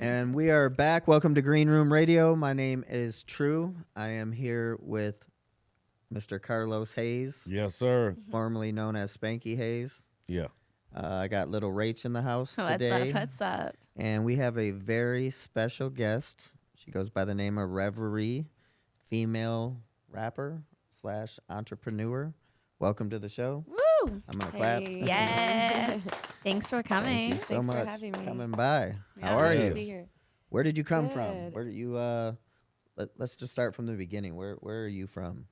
And we are back. Welcome to Green Room Radio. My name is True. I am here with Mr. Carlos Hayes. Yes, sir. Formerly known as Spanky Hayes. Yeah. I got little Rach in the house today. What's up? And we have a very special guest. She goes by the name of Reverie, female rapper / entrepreneur. Welcome to the show. Woo! I'm going to clap. Yeah. Thanks for coming. Thank you so Thanks much for having me. coming by. Yeah. How are Yes. you? To be here. Where did you come from? Good. Where did you let's just start from the beginning. Where are you from?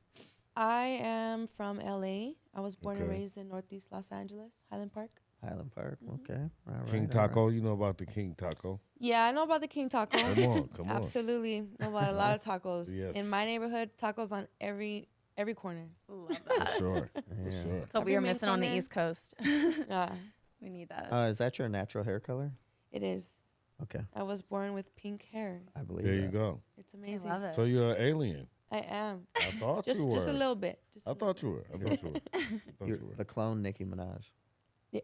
I am from LA. I was born and Okay. raised in Northeast Los Angeles, Highland Park. Highland Park. Mhm. Okay. All right. King all Taco. right. You know about the King Taco. Yeah, I know about the King Taco. Come on. Come on. Absolutely. Know about a lot of tacos. Yes. In my neighborhood, tacos on every corner. Love For that. sure. Yeah. For sure. That's what we Every were main missing on the corner. East Coast. Yeah, We need that. Is that your natural hair color? it is. Okay. I was born with pink hair. I believe There that. you go. It's amazing. I love it. So you're an alien. I am. I thought you were. Just a little bit. Just a I little thought you were. I thought you were. I thought You're you were. the clone Nicki Minaj. bit.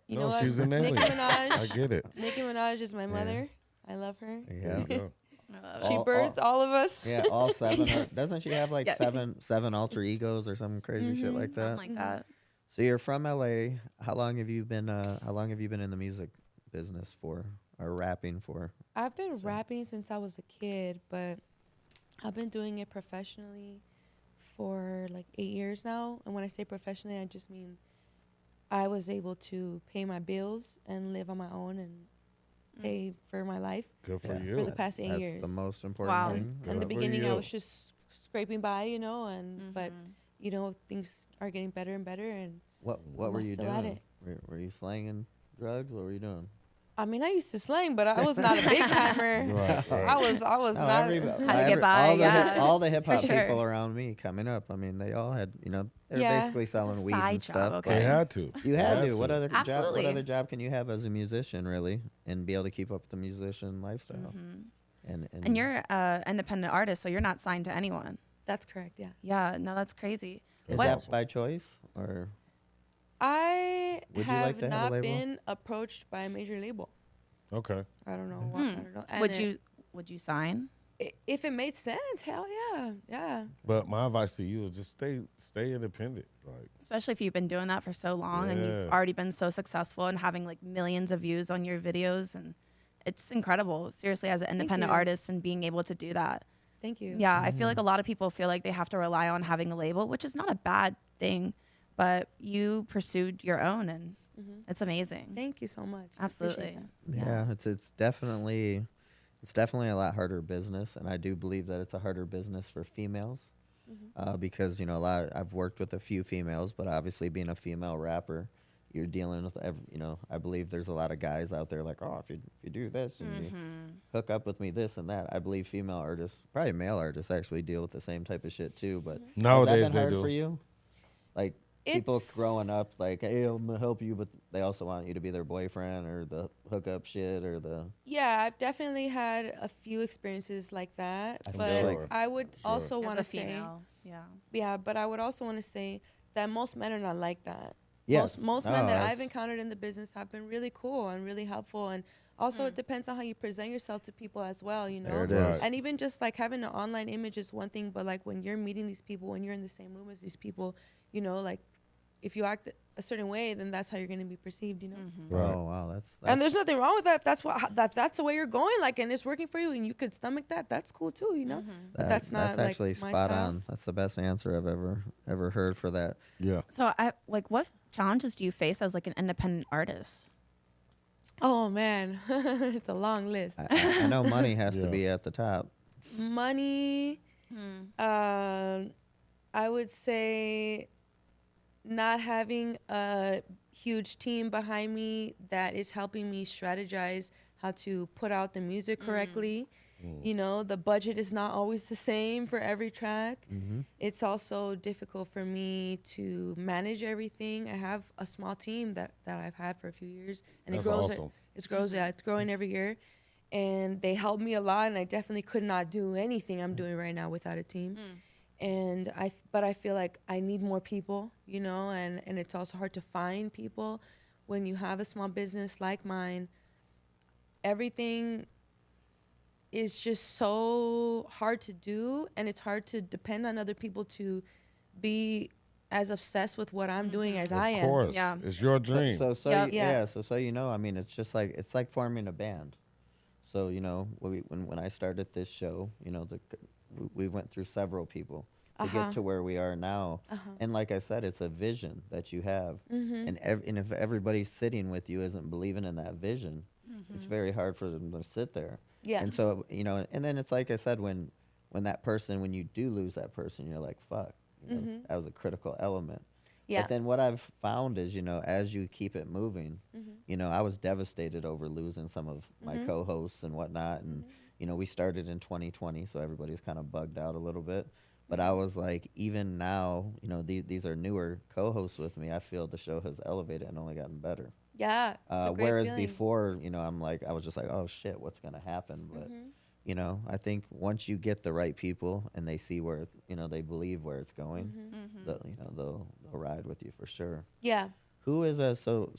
You No, know what? she's an Nicki alien. I Minaj. get it. Nicki Minaj is my Yeah. mother. I love her. There Yeah. you go. I love it. She All- birthed all of us. Yeah, all seven. Yes. Doesn't she have like Yeah. seven alter egos or some crazy shit Mhm. like that? Something like that. So you're from LA. How long have you been in the music business for or rapping for? I've been So- rapping since I was a kid, but I've been doing it professionally for like 8 years now. And when I say professionally, I just mean I was able to pay my bills and live on my own and pay for my life. Good for Yeah. you. For the past 8 That's years. the most important Wow. thing. Good In the for beginning, I you. was just scraping by, but Mhm. things are getting better and better. And What were I'm you still at doing? it. Were you slanging drugs? What were you doing? I mean, I used to slang, but I was not a big timer. Right, right. I was No, not. How to get by, all the hip hop for sure. people around me coming up. I mean, they all had, they were Yeah. basically selling weed side and job, stuff. okay. but They had to. You had They to. What other job? What Absolutely. other job can you have as a musician, really, and be able to keep up with the musician lifestyle? Mhm. And And you're an independent artist, so you're not signed to anyone. That's correct. Yeah. Yeah, no, that's crazy. is What- that by choice or? I Would you like have to have a not label? been approached by a major label. Okay. I don't know. Mhm. Why, I don't know. And Would you sign? if it made sense, hell yeah, yeah. But my advice to you is just stay independent. Like, Especially if you've been doing that for so long and Yeah. you've already been so successful and having like millions of views on your videos, and it's incredible, seriously, as an independent you. artist and being able to do that. Thank you. Yeah, I feel like a lot of people feel like they have to rely on having a label, which is not a bad thing, but you pursued your own, and hmm it's amazing. Thank you so much. I appreciate Absolutely. that. Yeah, it's definitely a lot harder business, and I do believe that it's a harder business for females Mhm. because I've worked with a few females, but obviously being a female rapper, you're dealing with I believe there's a lot of guys out there like, oh, if you do this and you Mhm. hook up with me this and that. I believe female artists, probably male artists, actually deal with the same type of shit too. But has that nowadays been they hard do. for you? Like people It's- growing up, like, hey, I'm gonna help you, but they also want you to be their boyfriend or the hookup shit or the. Yeah, I've definitely had a few experiences like that, I feel but like- I would Sure. also As want a to say, female, yeah. yeah, but I would also want to say that most men are not like that. Yes, Most no, men that I've that's- encountered in the business have been really cool and really helpful, and also it depends on how you present yourself to people as well, you know. There it Right. is. And even just like having an online image is one thing, but like when you're meeting these people, when you're in the same room as these people, like if you act a certain way, then that's how you're going to be perceived, you know. Mhm. Right. Oh wow, that's And there's nothing wrong with that. If that's the way you're going, like, and it's working for you, and you could stomach that. That's cool too, you know. Mhm. But that's not, like, actually my spot style. on. That's the best answer I've ever heard for that. Yeah. So, what challenges do you face as like an independent artist? Oh man, it's a long list. I know money has to Yeah. be at the top. Money. I would say not having a huge team behind me that is helping me strategize how to put out the music correctly. You know, the budget is not always the same for every track. Mm-hmm. It's also difficult for me to manage everything. I have a small team that I've had for a few years, and That's it grows. awesome. It's growing every year, and they help me a lot. And I definitely could not do anything I'm doing right now without a team. And but I feel like I need more people, you know, and it's also hard to find people when you have a small business like mine. Everything is just so hard to do, and it's hard to depend on other people to be as obsessed with what I'm doing as I Of am. course. Yeah. It's your dream. Yep. So you know, I mean, it's just like it's like forming a band. So you know, when I started this show, you know, we went through several people to get to where we are now. And like I said, it's a vision that you have, and if everybody sitting with you isn't believing in that vision, it's very hard for them to sit there. Yeah. And so you know, and then it's like I said, when when you do lose that person, you're like, fuck, you know, that was a critical element. Yeah. But then what I've found is, you know, as you keep it moving, you know, I was devastated over losing some of my co-hosts and whatnot. And, you know, we started in 2020, so everybody's kind of bugged out a little bit. But I was like, even now, you know, these are newer co-hosts with me. I feel the show has elevated and only gotten better. Yeah. It's a great Whereas feeling. before, you know, I was just like, oh shit, what's going to happen? But, you know, I think once you get the right people and they see where, you know, they believe where it's going, you know, they'll ride with you for sure. Yeah. Who is so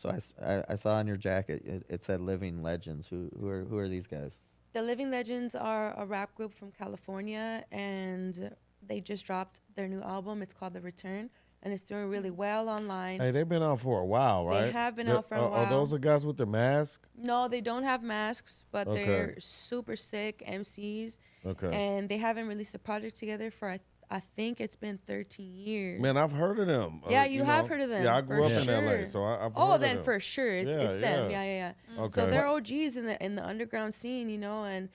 I saw on your jacket it said Living Legends. Who are these guys? The Living Legends are a rap group from California, and they just dropped their new album. It's called The Return, and it's doing really well online. Hey, they've been out for a while, right? They have been out for a Are while. those the guys with the mask? No, they don't have masks, but Okay. they're super sick MCs, Okay. and they haven't released a project together for I think it's been 13 years. Man, I've heard of them. Yeah, you have heard of them, Yeah, I grew for up in LA, sure. so I've heard Oh, of then them. for sure, it's them. Yeah. Okay. So they're OGs in the underground scene, you know, and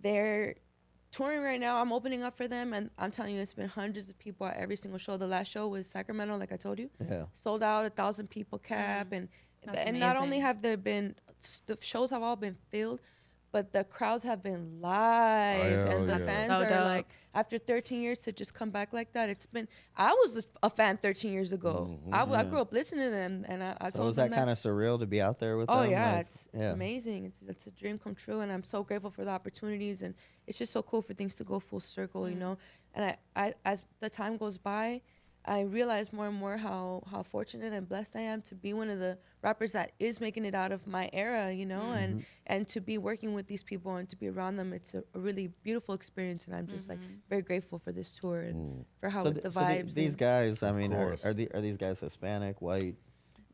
they're touring right now. I'm opening up for them, and I'm telling you, it's been hundreds of people at every single show. The last show was Sacramento, like I told you. Yeah. Sold out, 1,000 people cap, and That's not only amazing. have there been the shows have all been filled, but the crowds have been live, Hell and the yeah. fans So are dope. like, after 13 years to just come back like that. It's been. I was a fan 13 years ago. I grew up listening to them, and I So told is them that kind of surreal to be out there with them? Oh yeah, Like, it's amazing. It's a dream come true, and I'm so grateful for the opportunities, and it's just so cool for things to go full circle, you know. And I as the time goes by, I realize more and more how fortunate and blessed I am to be one of the rappers that is making it out of my era, you know, and to be working with these people and to be around them. It's a really beautiful experience, and I'm just like very grateful for this tour and for how So, the so vibes. these and- guys, I mean, course. are these guys Hispanic, white?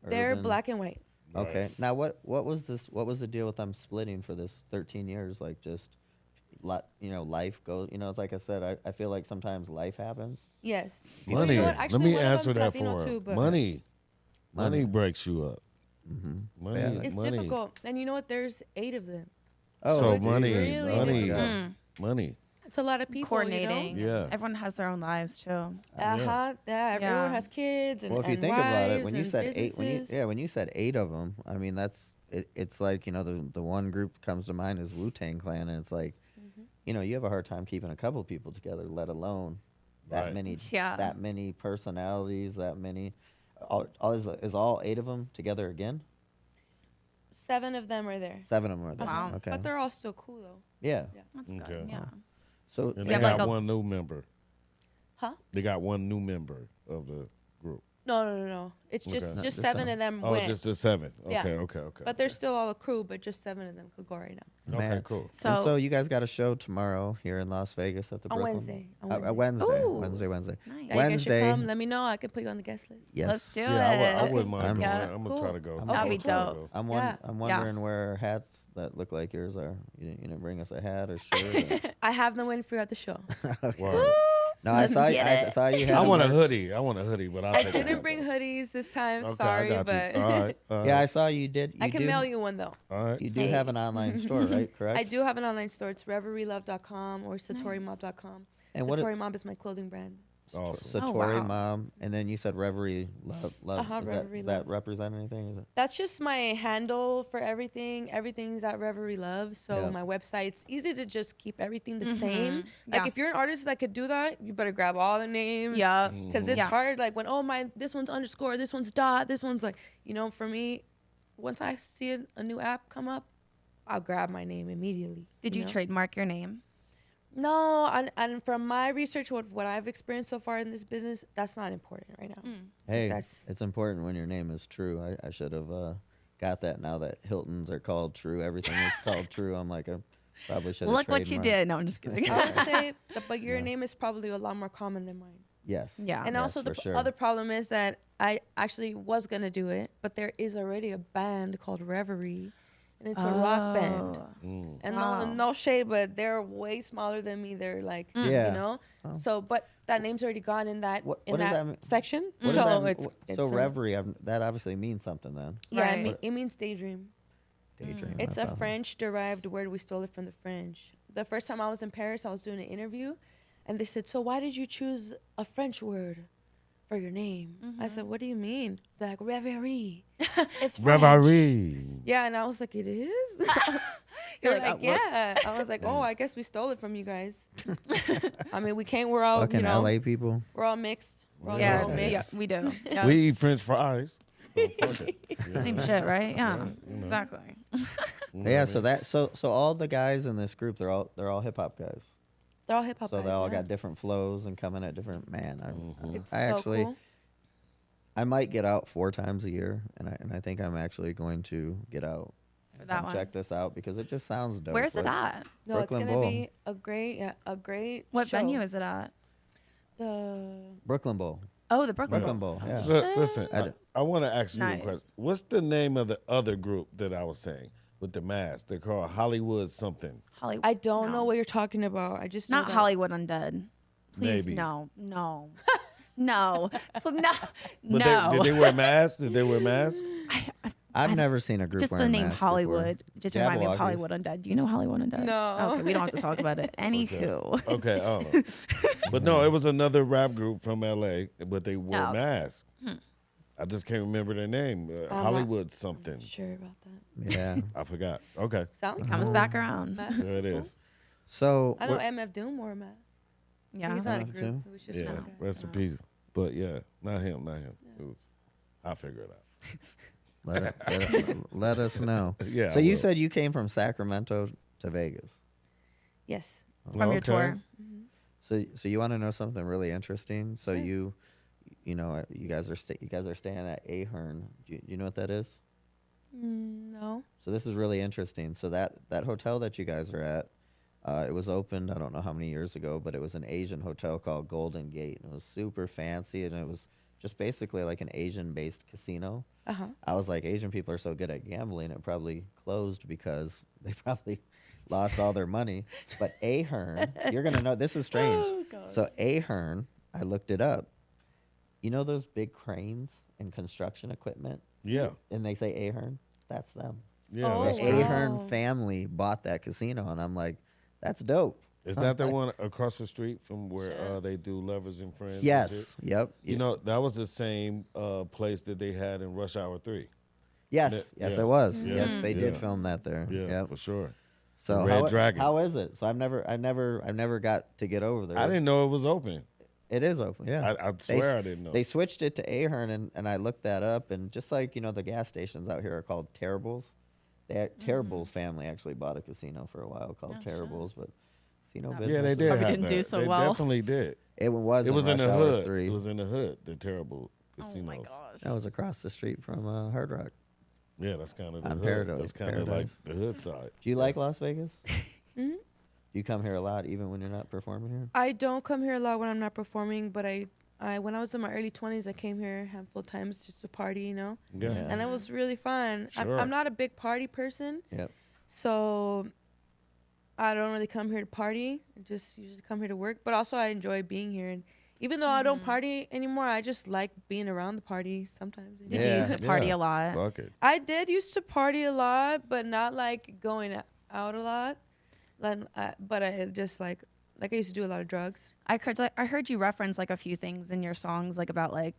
they're urban? black and white. Okay. Now what was this? What was the deal with them splitting for this 13 years? Like just, you know, life goes. You know, it's like I said. I feel like sometimes life happens. Yes. Money. Well, you know what? Let Actually, me one of answer them's that Latino for her. too, but Money breaks you up. Money. Yeah. it's money. difficult. And you know what? There's 8 of them. Oh, So it's money, really money, difficult. money. It's a lot of people. Coordinating. You know? Yeah. Everyone has their own lives too. Yeah. Everyone Yeah. has kids and Well, if you and think about it, wives when you and said eight, businesses. when you said 8 of them, I mean it's like, you know, the one group comes to mind is Wu-Tang Clan, and it's like, you know, you have a hard time keeping a couple people together, let alone that Right. many Yeah. that many personalities, that many. Is all 8 of them together again? 7 of them are there. 7 of them are there. Wow. Okay. But they're all still cool though. Yeah. That's Okay. good. Yeah. So And You they have got like a- one new member. Huh? They got one new member of the group. No. It's just Okay. just Just 7 seven. of them Oh, went. just the 7. Yeah. Okay. But they're still all a crew, but just 7 of them could go right now. Okay, Man. cool. And so you guys got a show tomorrow here in Las Vegas at the On Brooklyn. Wednesday. On Wednesday. Ooh. Wednesday. Nice. Yeah, you guys should Wednesday. come. Let me know. I can put you on the guest list. Yes. Let's do Yeah, I it. wouldn't mind I'm- going. Yeah. I'm gonna Cool. try to go. That'd be cool. dope. I'm Yeah. wondering where hats that look like yours are. You didn't bring us a hat or shirt. I have them waiting for you at the show. Word. No, I Let's saw get I it. saw you had. I want a them. hoodie. But I'll I take a didn't hat, bring though. hoodies this time. Okay, Sorry, I got but you. All right. Yeah, I saw you did. I can do, mail you one though. All right. You do Hey. have an online store, right? Correct. I do have an online store. It's reverielove.com or satorimob.com. And what? Satori Mob is my clothing brand. Awesome. Satori Oh, wow. Mom, and then you said Reverie Love. Reverie Does that Love. represent anything? Is it? That's just my handle for everything. Everything's at Reverie Love. So Yeah. my website's easy to just keep everything the same. Yeah. Like if you're an artist that could do that, you better grab all the names. Yeah. Because it's Yeah. hard. Like when this one's underscore, this one's dot, this one's like, you know, for me, once I see a new app come up, I'll grab my name immediately. Did you know? trademark your name? No, and from my research, what I've experienced so far in this business, that's not important right now. Hey, That's- it's important when your name is True. I should have got that now that Hiltons are called True. Everything is called True. I'm like, Probably should have Look what you did. No, I'm just kidding. I would say, but your name is probably a lot more common than mine. Yes. Yeah. And Yes, also the for sure. other problem is that I actually was gonna do it, but there is already a band called Reverie, and it's a rock band. Mm. And Wow. no shade, but they're way smaller than me. They're like, Yeah. you know. Oh. So, but that name's already gone in that What in does that that mean? section. What does So that mean? it's So Reverie, that obviously means something then. yeah, Right. it means daydream. Daydream. It's that's a awesome. French-derived word. We stole it from the French. The first time I was in Paris, I was doing an interview, and they said, "So why did you choose a French word for your name?" I said, "What do you mean?" They're like, "Reverie." It's French. Reverie. Yeah, and I was like, "It is." You're They're like, like, "Oh, whoops." "Yeah." I was like, "Oh, I guess we stole it from you guys." I mean, we can't. We're all, Fucking you know, LA people. we're all mixed. We're all Yeah, all that yeah, mixed. we do. Yeah. We eat French fries. So fuck it. Yeah. Same shit, right? Yeah, you know. exactly. You know Yeah. what I So mean? that so all the guys in this group, they're all hip hop guys. They're all hip hop So guys. they all yeah. got different flows and coming at different. Man, It's I so actually cool. I might get out 4 times a year, and I think I'm actually going to get out. For that Come one. check this out because it just sounds dope. Where's it like- at? No, Brooklyn it's gonna Bowl. be a great. What show. venue is it at? The Brooklyn Bowl. Oh, the Brooklyn Brooklyn Bowl. Bowl. Yeah. Listen, I d- I want to ask you a Nice. question. What's the name of the other group that I was saying with the mask? They're called Hollywood something. Hollywood. I don't know No. what you're talking about. I just know Not that- Hollywood Undead. Please, Maybe. no, no, no, no, But no. did they wear masks? Did they wear masks? I've never seen a group Just the wearing name masks Hollywood before. just remind me of Jabberwockies. Hollywood Undead. Do you know Hollywood Undead? No. Okay, we don't have to talk about it. Anywho. Okay, I don't know. But no, it was another rap group from LA, but they wore Oh, okay. masks. I just can't remember their name. not- Hollywood something. Sure about that. Yeah. I forgot. Okay, Sounds Comes cool. back around. Masks there it are cool. is. So I know what- MF Doom wore a mask. Yeah. He's not a Oh, group. too? It was just Yeah, one guy. rest in peace. But yeah, not him. It was. I'll figure it out. let us know. Yeah. So I you will. said you came from Sacramento to Vegas. Yes. From your tour. So you want to know something really interesting? So you know you guys are staying at Ahern. Do you know what that is? No. So this is really interesting. So that hotel that you guys are at, it was opened I don't know how many years ago, but it was an Asian hotel called Golden Gate. And it was super fancy, and it was just basically like an Asian-based casino. Uh-huh. I was like, Asian people are so good at gambling, it probably closed because they probably lost all their money. But Ahern, you're gonna know this is strange. So Ahern, I looked it up. You know those big cranes and construction equipment? Yeah. And they say Ahern? That's them. Yeah. Oh, that's The wow. cool. Ahern family bought that casino, and I'm like, that's dope. Is Huh, that the I- one across the street from where Sure. they do Lovers and Friends? and shit? Yes. Yep. You know, that was the same place that they had in Rush Hour 3. Yes. Yes, yeah. it was. Yeah. Yes, they did Yeah. film that there. Yeah, Yep. for sure. So Red how, Dragon. how is it? So I've never got to get over there. I didn't know it was open. It is open. Yeah. I swear I didn't know. They switched it to Ahern, and I looked that up, and just like the gas stations out here are called Terribles. Terrible family actually bought a casino for a while called Oh, shit. Terribles, but casino Yeah, business. yeah, they is- did. Probably have didn't do that. so they well. definitely did. It was. It was in Rush the Hour hood. 3. It was in the hood. The terrible Oh casinos. my gosh. That was across the street from Hard Rock. Yeah, that's kind of the On hood. Paradise- That's kind of like Paradise. the hood side. Do you like Las Vegas? Mhm. Do you come here a lot, even when you're not performing here? I don't come here a lot when I'm not performing, but I when I was in my early 20s, I came here a handful of times just to party, Yeah. Yeah. and it was really fun. Sure. I'm not a big party person, Yep. so I don't really come here to party. I just usually come here to work, but also I enjoy being here. And even though I don't party anymore, I just like being around the party sometimes. Did Yeah. you used to party Yeah. a lot? Fuck it. I did used to party a lot, but not like going out a lot. But I just like I used to do a lot of drugs. I heard you reference like a few things in your songs, like about like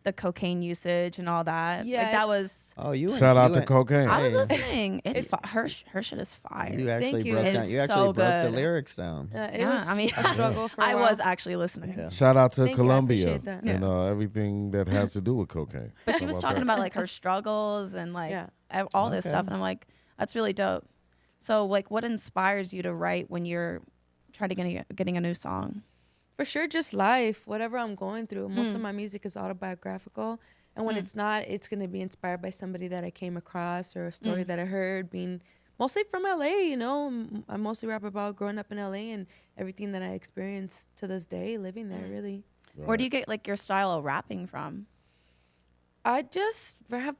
the cocaine usage and all that. Yeah, like that it's- was. Oh, you Shout out you to cocaine. I was Hey. listening. It's her shit is fire. You actually you. broke down. It's You actually so broke the good. lyrics down. It Yeah, was I mean, a struggle for a I while. was actually listening. Yeah. Shout out to Thank you, I Colombia appreciate that. and Yeah. everything that has to do with cocaine. But she How was about talking that? about like her struggles and like Yeah. all this Okay. stuff, and I'm like, that's really dope. So like, what inspires you to write when you're trying to getting a new song? For sure, just life, whatever I'm going through. Most of my music is autobiographical. And when it's not, it's going to be inspired by somebody that I came across or a story that I heard, being mostly from LA. You know, I mostly rap about growing up in LA and everything that I experienced to this day living there. Really, Where do you get like your style of rapping from? I just rap.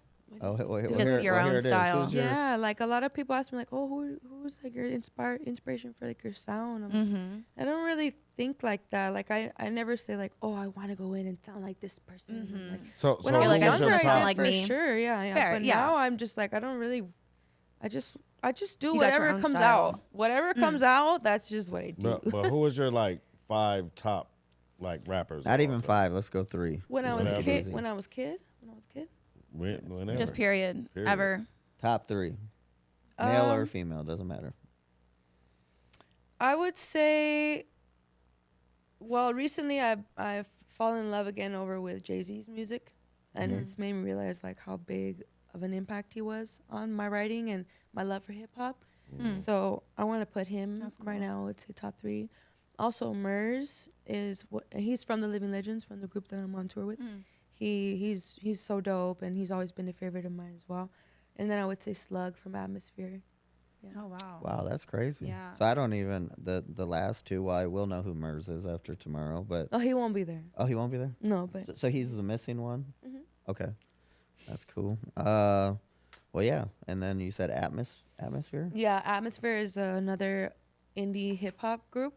Just your own style. Yeah, like a lot of people ask me like, oh, who's like your inspiration for like your sound? I don't really think like that. Like I never say like, oh, I want to go in and sound like this person. Like, So when I was like, I just younger, wanna I sound did like for me. sure. Yeah. Fair, But yeah. now I'm just like, I don't really. I just do You got your whatever own comes style. out. Whatever comes out, that's just what I do. But who was your like 5 top like rappers? Not of even all time? 5. Let's go 3. When I was Make a it kid, easy. when I was kid. Whenever. Just period. Ever. Top 3. Male or female, doesn't matter. I would say, well, recently I've fallen in love again over with Jay-Z's music, and it's made me realize like how big of an impact he was on my writing and my love for hip hop. So I want to put him right now. It's a top 3. Also, Murs is he's from the Living Legends, from the group that I'm on tour with. He's so dope, and he's always been a favorite of mine as well. And then I would say Slug from Atmosphere. Yeah. Oh wow. Wow, that's crazy. Yeah. So I don't even the last 2. Well, I will know who Murs is after tomorrow, but Oh, he won't be there. oh, he won't be there. No, but So he's the missing one. Mhm. Okay, that's cool. Well, yeah, and then you said Atmosphere. yeah, Atmosphere is another indie hip hop group,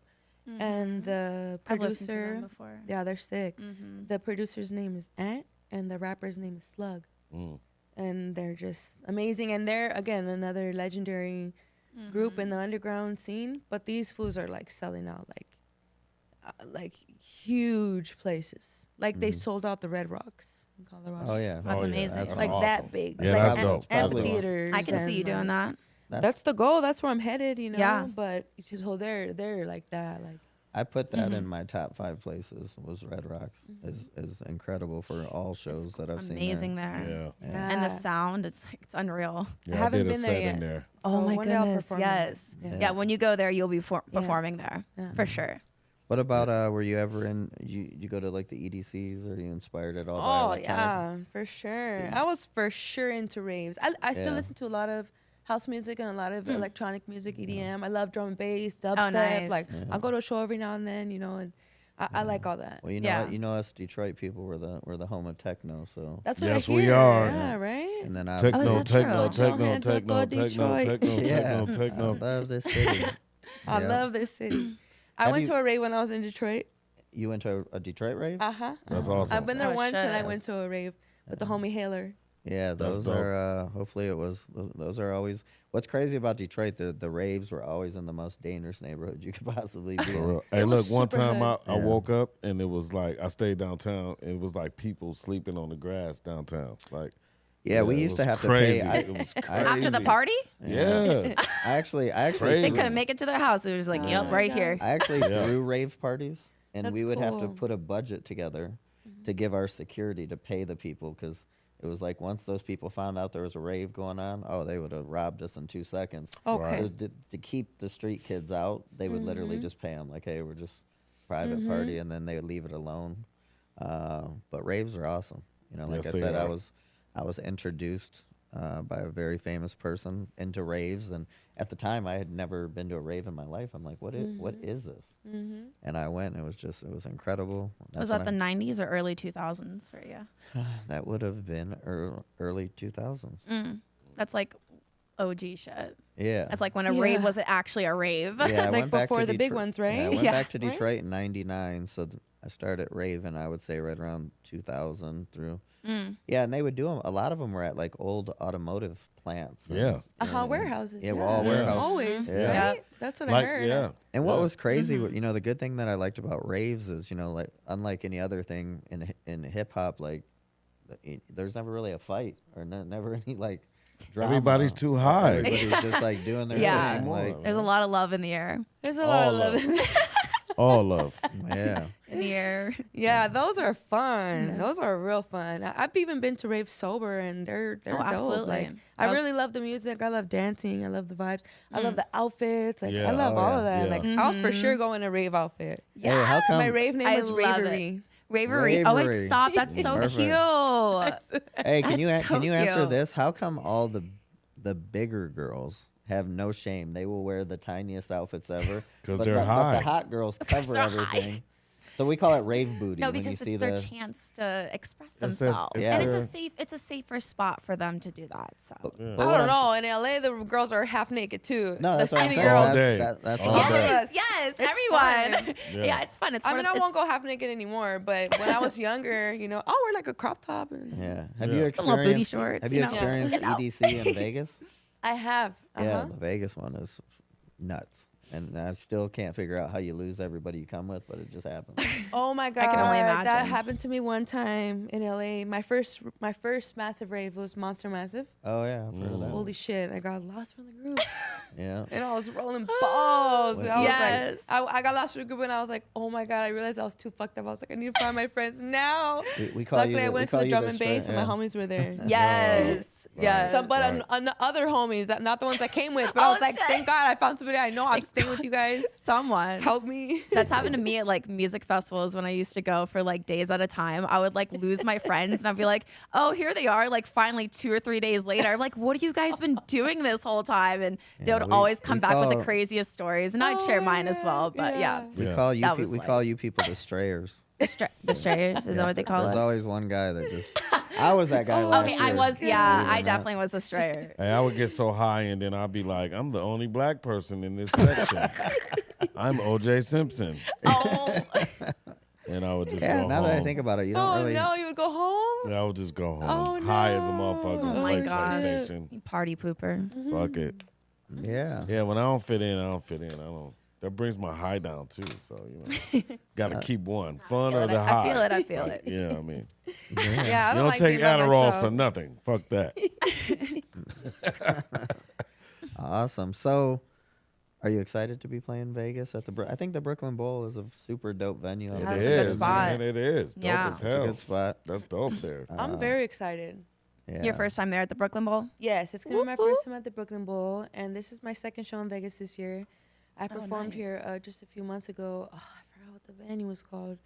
and the I've listened to them producer, before. yeah, they're sick. Mm-hmm. The producer's name is Ant, and the rapper's name is Slug. Mm. And they're just amazing. And they're, again, another legendary group in the underground scene. But these fools are, like, selling out, like huge places. Like, they sold out the Red Rocks in Colorado. Oh yeah, That's amazing. That's Like, awesome. that big. Yeah, like, that's dope. That's dope. amphitheaters. I can see you and, doing like, that. That's the goal. That's where I'm headed, you know? Yeah. But so they're like that. Like, I put that in my top 5 places. Was Red Rocks is incredible for all shows that I've seen. Amazing there. Yeah. And the sound, it's unreal. Yeah, I haven't did a been there set yet. in there. Oh so my one day I'll goodness, perform there. yes. Yeah. Yeah, when you go there, you'll be performing there Yeah. for sure. What about were you ever in? You go to like the EDCs? Or are you inspired at all by Oh, electronic? yeah, for sure. I was for sure into raves. I still Yeah. listen to a lot of house music and a lot of electronic music, EDM. I love drum and bass, dubstep. nice. Like, I'll go to a show every now and then, you know, and I like all that. Well, you know, Yeah. you know, us Detroit people were the home of techno. So That's what Yes, I we hear. are. Yeah, right? and then is Techno, that true? techno, Put your techno, hands up techno, for techno, Detroit. techno, Yeah. techno, techno. I love this city. I Yeah. love this city. I Have went you- to a rave when I was in Detroit. You went to a Detroit rave? Uh-huh. That's awesome. I've been there Oh, once, and I shit. went to a rave with the homie Haler. Yeah, That's those dope. are. Hopefully, it was. Those are always. What's crazy about Detroit? The raves were always in the most dangerous neighborhood you could possibly be For in. real. Hey, It was look, one super time I hood. Yeah. woke up and it was like I stayed downtown and it was like people sleeping on the grass downtown. Like, Yeah, we it used to was have crazy. to pay. It was After the crazy. party, Yeah. I actually they Crazy. couldn't make it to their house. It was like, yep, my right God. here. I actually Yeah. threw rave parties, and we That's would have to cool. put a budget together to give our security to pay the people because it was like once those people found out there was a rave going on, oh, they would have robbed us in 2 seconds. Okay. So to keep the street kids out, they would literally just pay them like, hey, we're just private party, and then they would leave it alone. But raves are awesome. You know, like Yes, I they said, are. I was introduced by a very famous person into raves, and at the time I had never been to a rave in my life. I'm like, what is this? And I went, and it was incredible. Was that the 90s or early 2000s for you? That would have been early 2000s. That's like OG shit. Yeah. That's like when a Yeah. rave wasn't actually a rave. Yeah, I Like went back to before the big Detroit- ones, right? Yeah, I went Yeah. back to Right? Detroit in '99, so I started raving. I would say right around 2000 through. Yeah, and they would do them. A lot of them were at like old automotive plants. and, Yeah. and- Warehouses. Yeah, all warehouses. Always, Yeah. right? That's what I Like, heard. yeah. And what Yeah. was crazy, you know, the good thing that I liked about raves is, you know, like unlike any other thing in hip hop, like there's never really a fight or never any like drama. Everybody's too high. Everybody's just like doing their Yeah. thing. Come on, Like, There's a lot of love in the air. There's a lot of All love. love. in there. All love. yeah. In the air. Yeah, those are fun. Those are real fun. I've even been to raves sober, and they're Oh, dope. absolutely. Like, I I was- really love the music. I love dancing. I love the vibes. I love the outfits. Like Yeah. I love Oh, all yeah. of that. Yeah. Like I was for sure going to rave outfit. Hey, how come? My rave name I was love it. Reverie. Reverie. Oh, wait, Ravery. stop. That's so Perfect. cute. Hey, can you That's so answer cute. this? How come all the bigger girls have no shame. They will wear the tiniest outfits ever. 'Cause but they're but high. the hot girls cover they're high. everything. So we call it rave booty. No, when you because see it's their the, chance to express It's themselves, it's and their- it's a safer spot for them to do that. So Yeah. But I what don't I'm know. In LA, the girls are half naked too. No, the that's what I'm skinny saying. All girls. day. That's All what I'm day. saying. yes, It's everyone. fun. Yeah. Yeah, it's fun. It's I one mean, of, I it's, won't go half naked anymore, but when I was younger, I'll wear like a crop top. And Yeah. Have Yeah. you Some little booty experienced? shorts, Have you you know. experienced You know. EDC in Vegas? I have. Yeah, the Vegas one is nuts, and I still can't figure out how you lose everybody you come with, but it just happens. Oh my god, can only that imagine. happened to me one time in LA. My first massive rave was Monster Massive. Oh yeah, I've heard of that. Holy shit, I got lost from the group. Yeah. And I was rolling balls. And I was Yes. like, I got lost from the group and I was like, oh my God, I realized I was too fucked up. I was like, I need to find my friends now. We call Luckily, you. I we went to call the you drum and bass straight- and my homies were there. yes, Right. yes. So, but Right. other homies, not the ones I came with, but I Oh, was like, shit. thank God I found somebody I know. I'm Thank staying with you guys. Someone. Help me. That's happened to me at like music festivals when I used to go for like days at a time. I would like lose my friends and I'd be like, oh, here they are. Like finally 2 or 3 days later, I'm like, what have you guys been doing this whole time? And they Yeah, would we- always come we back with the call- craziest stories, and I'd share mine as well. But yeah, We Yeah. call you. That was We like- call you people the strayers. the strayers is that what they call There's us? always one guy that just. I was that guy last Okay, year. I was. Believe Yeah, it or I not. definitely was a strayer. Hey, I would get so high, and then I'd be like, I'm the only black person in this section. I'm O.J. Simpson. Oh, And I would just Yeah. go Now home. that I think about it, you don't Oh really. no, you would go home? Yeah, I would just go home. Oh, High as a no. motherfucker. Oh my Play gosh. PlayStation. you party pooper. Fuck it. Yeah. Yeah, when I don't fit in, I don't fit in. I don't. That brings my high down too. So got to keep one. Fun or the I high. feel it. I feel it. Yeah, I mean, Yeah, I you don't don't like take being by Adderall myself. for nothing. Fuck that. Awesome. So, are you excited to be playing Vegas at the? I think the Brooklyn Bowl is a super dope venue. It That's a good is, spot. man. It is. Dope Yeah. as It's a hell. good spot. That's dope there. I'm very excited. Yeah. Your first time there at the Brooklyn Bowl? Yes, it's gonna be my Whoop, whoop. first time at the Brooklyn Bowl, and this is my second show in Vegas this year. I performed here just a few months ago. Oh, I forgot what the venue was called,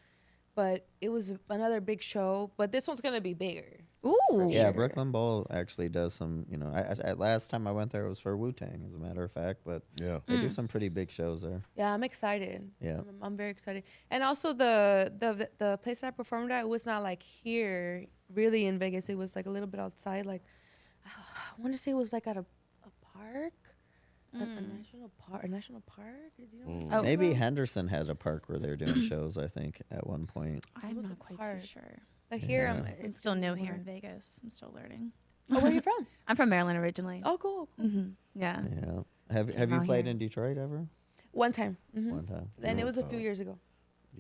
but it was another big show. But this one's gonna be bigger. Ooh. Yeah, Brooklyn Bowl actually does some. You know, last time I went there it was for Wu Tang, as a matter of fact. But Yeah. they do some pretty big shows there. Yeah, I'm excited. Yeah. I'm very excited. And also the place that I performed at was not like here, really in Vegas. It was like a little bit outside. Like I want to say it was like at a park. A national park? Do you know what I'm Oh. talking Maybe about? Henderson has a park where they're doing shows. I think at one point. I'm was not a quite park. too sure. Like here, Yeah. I'm still new here in Vegas. I'm still learning. Oh, where are you from? I'm from Maryland originally. Oh, cool. Yeah. Yeah. Have Came you out played here. in Detroit ever? One time. One time. And it was a few years ago.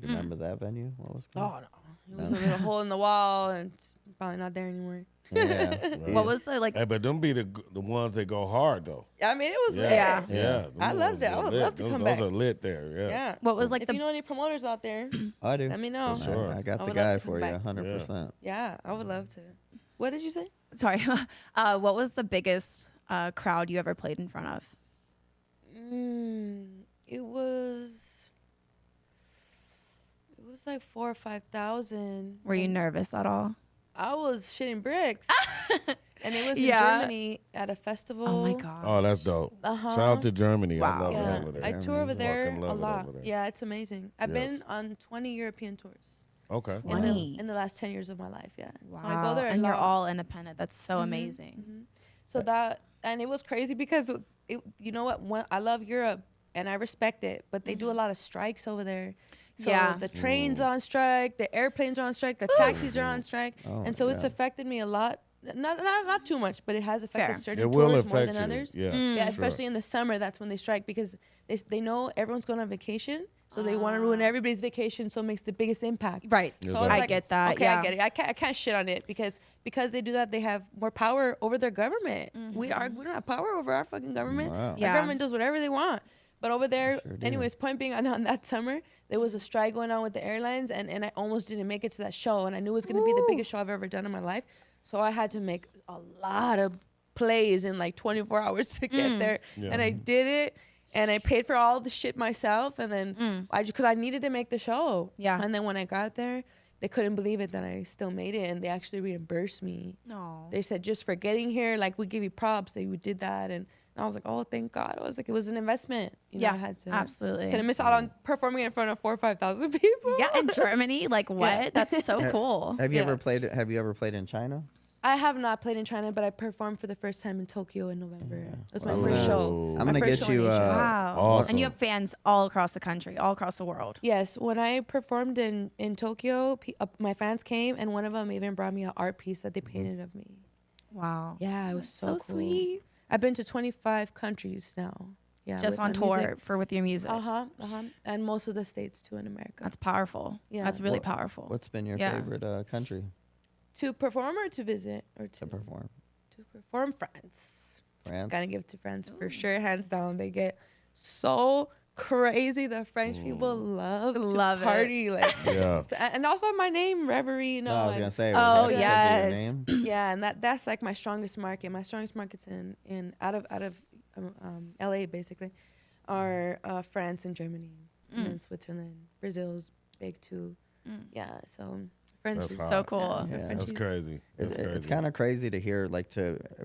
Do you remember that venue? What was it Oh, called? no. It was a little hole in the wall, and it's probably not there anymore. Yeah. What was the like? Hey, but them be the ones that go hard though. I mean, it was lit. Yeah. Yeah. them I ones loved it. I are would lit. love to those, come those back. are lit there. Yeah. Yeah. What was like If the? you know any promoters out there, I do. let me know. For sure. I got I the would love guy to come for you, back. 100%. Yeah, I would love to. What did you say? Sorry. What was the biggest crowd you ever played in front of? It was like 4,000 or 5,000. Were you and nervous at all? I was shitting bricks, and it was in Yeah. Germany at a festival. Oh my god. Oh, that's dope. Uh-huh. Shout out to Germany. I Wow. love it Yeah, over there. I tour over there Fucking a love it lot. over there. Yeah, it's amazing. I've Yes. been on 20 European tours Okay. Wow. in the last 10 years of my life. Yeah, Wow. so I go there a and you're lot. all independent. That's so amazing. So that, and it was crazy because you know what? I love Europe and I respect it, but they do a lot of strikes over there. So Yeah. the trains are on strike, the airplanes are on strike, the taxis are on strike, Oh, and so it's yeah. affected me a lot. Not too much, but it has affected Fair. certain It will tours more affect than you. others. Yeah. Yeah, sure. especially in the summer, that's when they strike because they know everyone's going on vacation, so they want to ruin everybody's vacation, so it makes the biggest impact. Right. Yes, So I was I like, get that. Okay, yeah. I get it. I can't shit on it because they do that, they have more power over their government. We don't have power over our fucking government. Wow. Yeah. Our government does whatever they want. But over there, Sure do. anyways, point being, on that summer, there was a strike going on with the airlines, and I almost didn't make it to that show, and I knew it was going to be the biggest show I've ever done in my life. So I had to make a lot of plays in like 24 hours to get there, Yeah. and I did it. And I paid for all the shit myself, and then because I needed to make the show. Yeah. And then when I got there, they couldn't believe it that I still made it, and they actually reimbursed me. No. They said, just for getting here, like, we give you props that you did that, and And I was like, oh, thank God. I was like, it was an investment. You know, Yeah, I had to. absolutely. Couldn't miss out on performing in front of 4,000 or 5,000 people. Yeah, in Germany, like what? Yeah. That's so cool. Have you Yeah. ever played? Have you ever played in China? I have not played in China, but I performed for the first time in Tokyo in November. It was my I'm first gonna- show. I'm My gonna first get show in you. Asia. Wow. Awesome. And you have fans all across the country, all across the world. Yes, when I performed in Tokyo, my fans came, and one of them even brought me an art piece that they painted of me. Wow. Yeah, it was So so cool. sweet. I've been to 25 countries now. Yeah, Just with on my tour music. with your music. And most of the states too in America. That's powerful. Yeah. That's really What- powerful. What's been your Yeah. favorite country To perform or to visit or to perform? to perform France. France. Gotta give it to France for sure, hands down. They get so crazy. The French people love Love to it. party, like, Yeah. and also my name Reverie. You know, No, I was and- gonna say. Oh, was that yes. your name? yeah, and that's like my strongest market. My strongest markets in out of LA basically are France and Germany, and then Switzerland. Brazil's big too. Yeah, so French That's is hot. So cool. Yeah. That's Frenchies. crazy. That's It's crazy. kind of crazy to hear, like,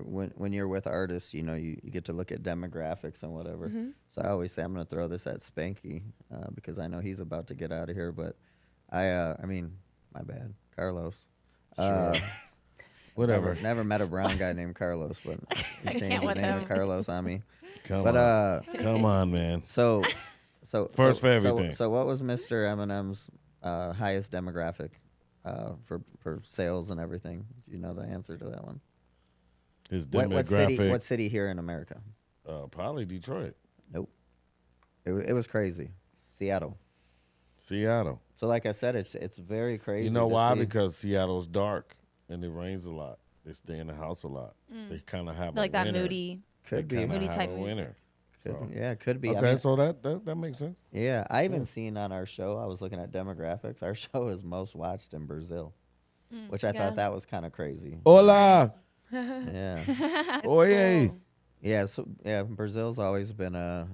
when you're with artists, you know, you get to look at demographics and whatever. So I always say I'm gonna throw this at Spanky because I know he's about to get out of here. But I mean, my bad, Carlos. Whatever. Never met a brown guy named Carlos, but he changed his with name to him. Carlos on me. Come But on. Come on, man. so First for so- everything. So what was Mr. Eminem's highest demographic for sales and everything? Do you know the answer to that one? His What demographic. what city here in America? Probably Detroit, Nope. It was crazy. Seattle. Seattle. So like I said, it's very crazy. You know to why? see. Because Seattle's dark and it rains a lot. They stay in the house a lot. They kind of have Like a that winter. moody. could They be. kinda Moody have type a music. winter. Could be. Okay, I mean, so that makes sense. yeah, I even seen on our show. I was looking at demographics. Our show is most watched in Brazil, which I Yeah. thought that was kind of crazy. Hola. Yeah. It's Oye. cool. Yeah, so Brazil's always been a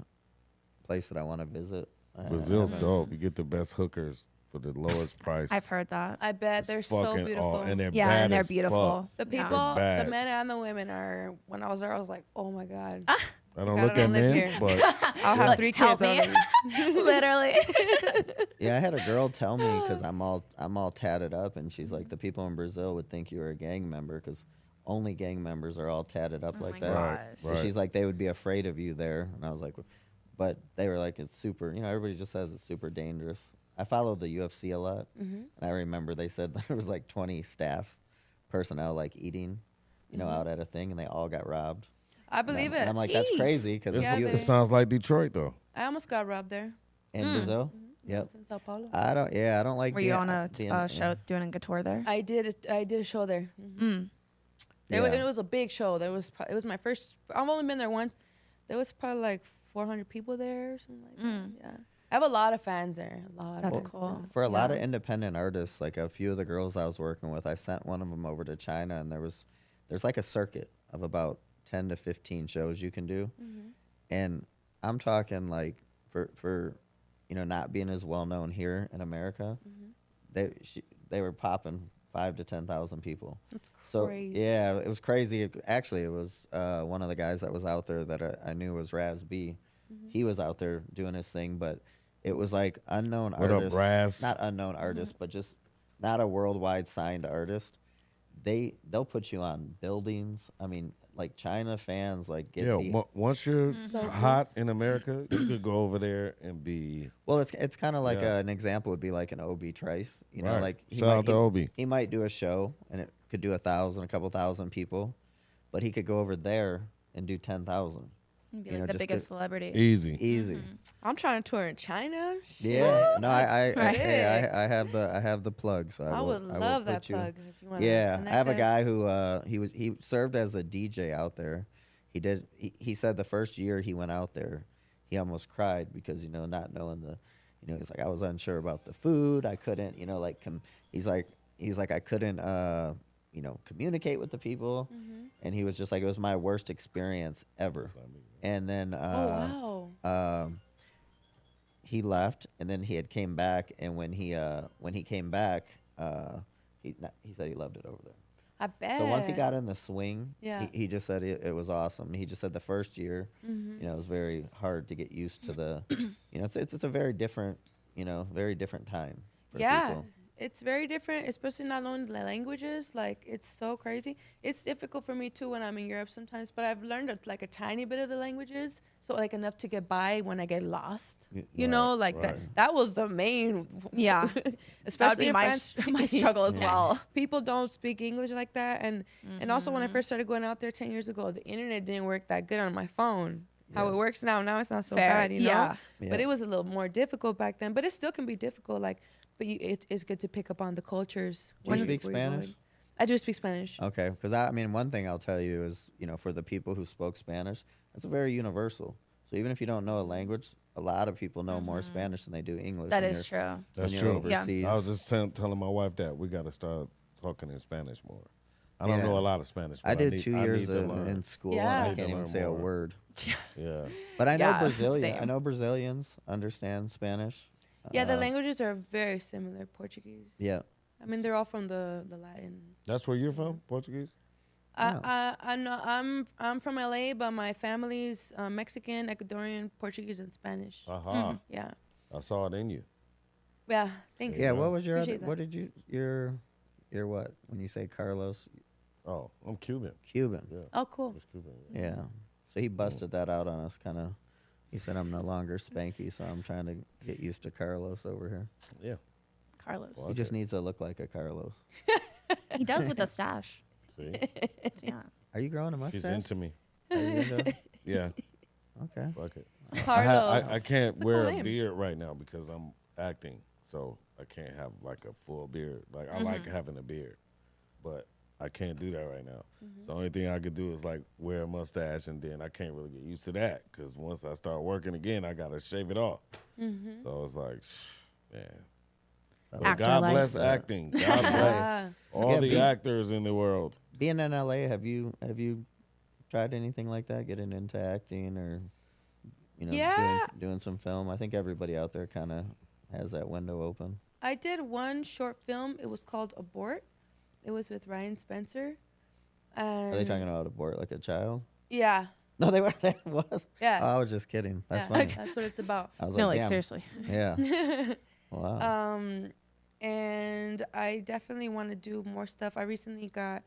place that I want to visit. Brazil's dope. You get the best hookers for the lowest price. I've heard that. I bet It's they're so fucking beautiful. and they're Yeah, bad and they're as beautiful. The Yeah. people, the bad. men and the women are. When I was there, I was like, oh my god, Fuck. I don't God, look I don't at live men, here. but I'll have Like, 3 help kids me. already. Literally. Yeah, I had a girl tell me because I'm all tatted up, and she's like, the people in Brazil would think you were a gang member because only gang members are all tatted up like my that. Right, gosh. So right. she's like, they would be afraid of you there, and I was like, but they were like, it's super. You know, everybody just says it's super dangerous. I follow the UFC a lot, and I remember they said there was like 20 staff personnel like eating, you know, out at a thing, and they all got robbed. I believe And it. I'm like, that's Jeez. crazy because Yeah, it's you they- it sounds like Detroit though. I almost got robbed there. in Brazil. I Yep. was in Sao Paulo. I don't like. Were you being- on a being- show doing a tour there? I did a show there. Yeah. It was a big show. It was my first. I've only been there once. There was probably like 400 people there or something like that. Yeah, I have a lot of fans there. A lot. That's of fans. cool. For a lot of independent artists, like a few of the girls I was working with, I sent one of them over to China, and there's like a circuit of about 10 to 15 shows you can do, and I'm talking like for you know, not being as well known here in America, they were popping 5 to 10,000 people. That's So crazy. yeah, it was crazy. Actually, it was one of the guys that was out there that I knew was Raz B. He was out there doing his thing, but it was like unknown What up, artists, Raz? not unknown artists, but just not a worldwide signed artist. They'll put you on buildings. I mean, like China fans like get Yeah, beat. once you're hot in America, you could go over there and be Well, it's kind of like Yeah. an example would be like an Obi Trice. You know, Right. like Shout out to Obi. He might do a show and it could do 1,000, a couple thousand people, but he could go over there and do 10,000. Be You like know, the just biggest celebrity. easy. Easy. I'm trying to tour in China. Yeah. No, I sick. have the plug. So I would will love put that you- plug. If you want Yeah, I have a guy who he served as a DJ out there. He said the first year he went out there, he almost cried because, you know, not knowing he's like, I was unsure about the food. I couldn't, you know, like he's like I couldn't you know, communicate with the people, and he was just like, it was my worst experience ever. And then Oh wow. he left, and then he had came back, and when he came back, he said he loved it over there. I bet. So once he got in the swing, Yeah. he just said it was awesome. He just said the first year, Mm-hmm. it was very hard to get used to the, it's a very different, very different time for people. It's very different, especially not knowing the languages. Like, it's so crazy. It's difficult for me too when I'm in Europe sometimes, but I've learned like a tiny bit of the languages, so like enough to get by when I get lost. You know, like that was the main. Yeah. Especially in my France. my struggle as well. People don't speak English like that, and also when I first started going out there 10 years ago, the internet didn't work that good on my phone. How it works now it's not so Fair. bad, you know. Yeah. But it was a little more difficult back then. But it still can be difficult, like. But it's good to pick up on the cultures. Do you speak Spanish? I do speak Spanish. Okay, because I mean, one thing I'll tell you is, for the people who spoke Spanish, it's a very universal. So even if you don't know a language, a lot of people know more Spanish than they do English. That is true. That's when true. you're overseas. I was just telling my wife that we got to start talking in Spanish more. I don't know a lot of Spanish. But I did 2 years in school, and I Yeah. can't even say a word. Yeah. But I know same. I know Brazilians understand Spanish. Yeah, the languages are very similar. Portuguese. Yeah. I mean, they're all from the Latin. That's where you're from, Portuguese? I know I'm from LA, but my family's Mexican, Ecuadorian, Portuguese, and Spanish. Aha. Yeah. I saw it in you. Yeah. Thanks. Yeah. What was your Appreciate that. what did you your what when you say Carlos? Oh, I'm Cuban. Cuban. Yeah. Oh, cool. Just Cuban. Yeah. So he busted that out on us, kind of. He said I'm no longer Spanky, so I'm trying to get used to Carlos over here. Yeah. Carlos. He just needs to look like a Carlos. He does with the stash. See? Yeah. Are you growing a mustache? She's into me. Are you into- Yeah. Okay. Fuck it. Carlos. I can't It's a wear cool a name. beard right now because I'm acting, so I can't have like a full beard. Like I like having a beard, but I can't do that right now. So the only thing I could do is like wear a mustache, and then I can't really get used to that because once I start working again, I gotta shave it off. So it's like, man. But Actor God life. bless acting. God bless Yeah. all Yeah, the actors in the world. Being in LA, have you tried anything like that? Getting into acting or Yeah. doing some film? I think everybody out there kind of has that window open. I did one short film. It was called Abort. It was with Ryan Spencer. Are they talking about abort like a child? Yeah. No, they were. That was. Yeah. Oh, I was just kidding. That's Yeah, funny. That's what it's about. I was No, like, like damn. seriously. Yeah. Wow. And I definitely want to do more stuff. I recently got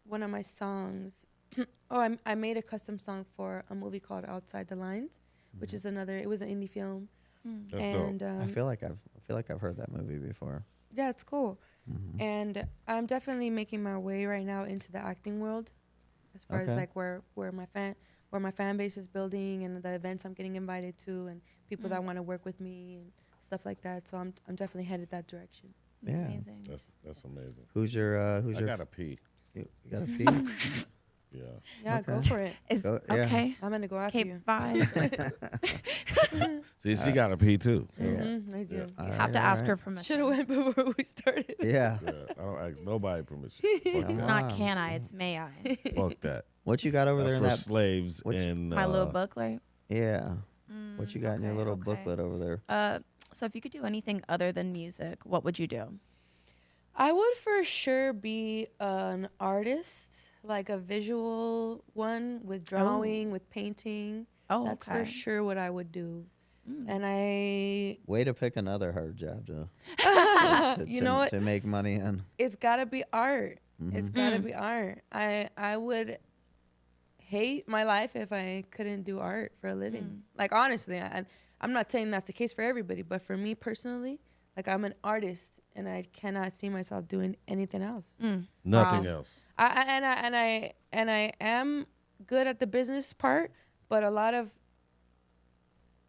one of my songs. I made a custom song for a movie called Outside the Lines, which is it was an indie film. That's And dope. I feel like I've heard that movie before. yeah, it's cool. And I'm definitely making my way right now into the acting world, as far as Okay. like where my fan base is building and the events I'm getting invited to and people that want to work with me and stuff like that. So I'm definitely headed that direction. That's Yeah. amazing. That's amazing. Who's your I your gotta pee. you got a pee? Yeah. Yeah, go Okay. for it. Is Go- yeah. okay. I'm gonna go after Okay, you. bye. See, she gotta pee too. So. I do. Yeah. You have to ask her permission. Should have went before we started. Yeah. Yeah, I don't ask nobody permission. Fuck It's that. not Wow. can I, it's may I. Fuck that. What you got over That's there for in that? slaves which- and My little booklet. Yeah. What you got in your okay, little okay. booklet over there? So if you could do anything other than music, what would you do? I would for sure be an artist, like a visual one with drawing, with painting. Oh, That's okay. for sure what I would do. And I, Way to pick another hard job to you know what? to make money in. It's gotta be art. It's gotta be art. I would hate my life if I couldn't do art for a living. Like honestly, I'm not saying that's the case for everybody, but for me personally, like I'm an artist and I cannot see myself doing anything else. nothing else. I am good at the business part, but a lot of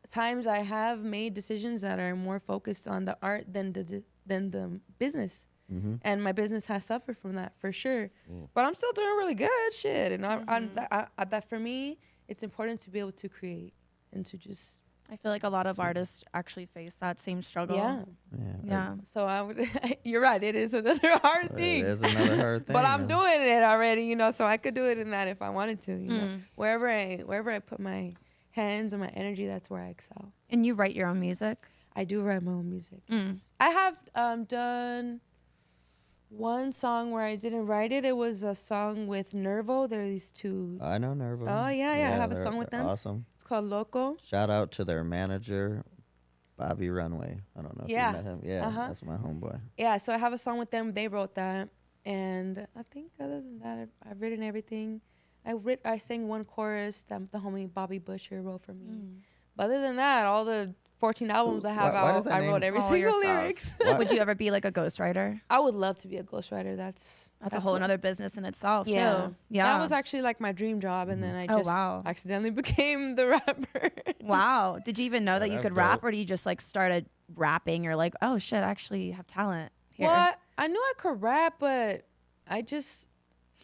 times I have made decisions that are more focused on the art than the business. And my business has suffered from that for sure. But I'm still doing really good shit. And that for me, it's important to be able to create and to just, I feel like a lot of artists actually face that same struggle. yeah. Yeah. So I would, you're right. It is another hard thing. It is another hard thing. But I'm yeah. doing it already, so I could do it in that if I wanted to, Wherever I put my hands and my energy, that's where I excel. And you write your own music? I do write my own music. Yes. I have done one song where I didn't write it. It was a song with Nervo. There are these two. I know Nervo. Oh, yeah. I have a song with they're them. Awesome. It's called Loco. Shout out to their manager, Bobby Runway. I don't know if you met him. Yeah, that's my homeboy. Yeah, so I have a song with them. They wrote that. And I think other than that, I've written everything. I sang one chorus that the homie Bobby Busher wrote for me. But other than that, all the 14 albums I have out, I wrote every single lyrics. Would you ever be like a ghostwriter? I would love to be a ghostwriter. That's a whole other business in itself, too. Yeah. That was actually like my dream job, and then I just accidentally became the rapper. Wow. Did you even know that you could rap, dope. or did you just like started rapping? You're like, oh shit, I actually have talent here. Well, I knew I could rap, but I just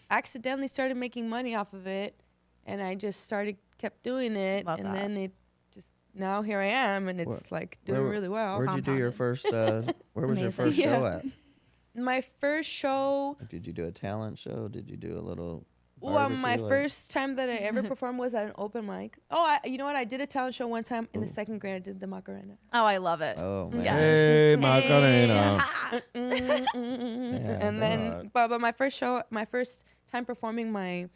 accidentally started making money off of it, and I just kept doing it, then it just now here I am, and it's like doing really well. Where'd you do your first? Where was your first show at? My first show. Did you do a talent show? Did you do a little? Well, my first time that I ever performed was at an open mic. Oh, you know what? I did a talent show one time in the second grade. I did the Macarena. Oh, I love it. Oh, man. Hey, Macarena. And then, but my first time performing my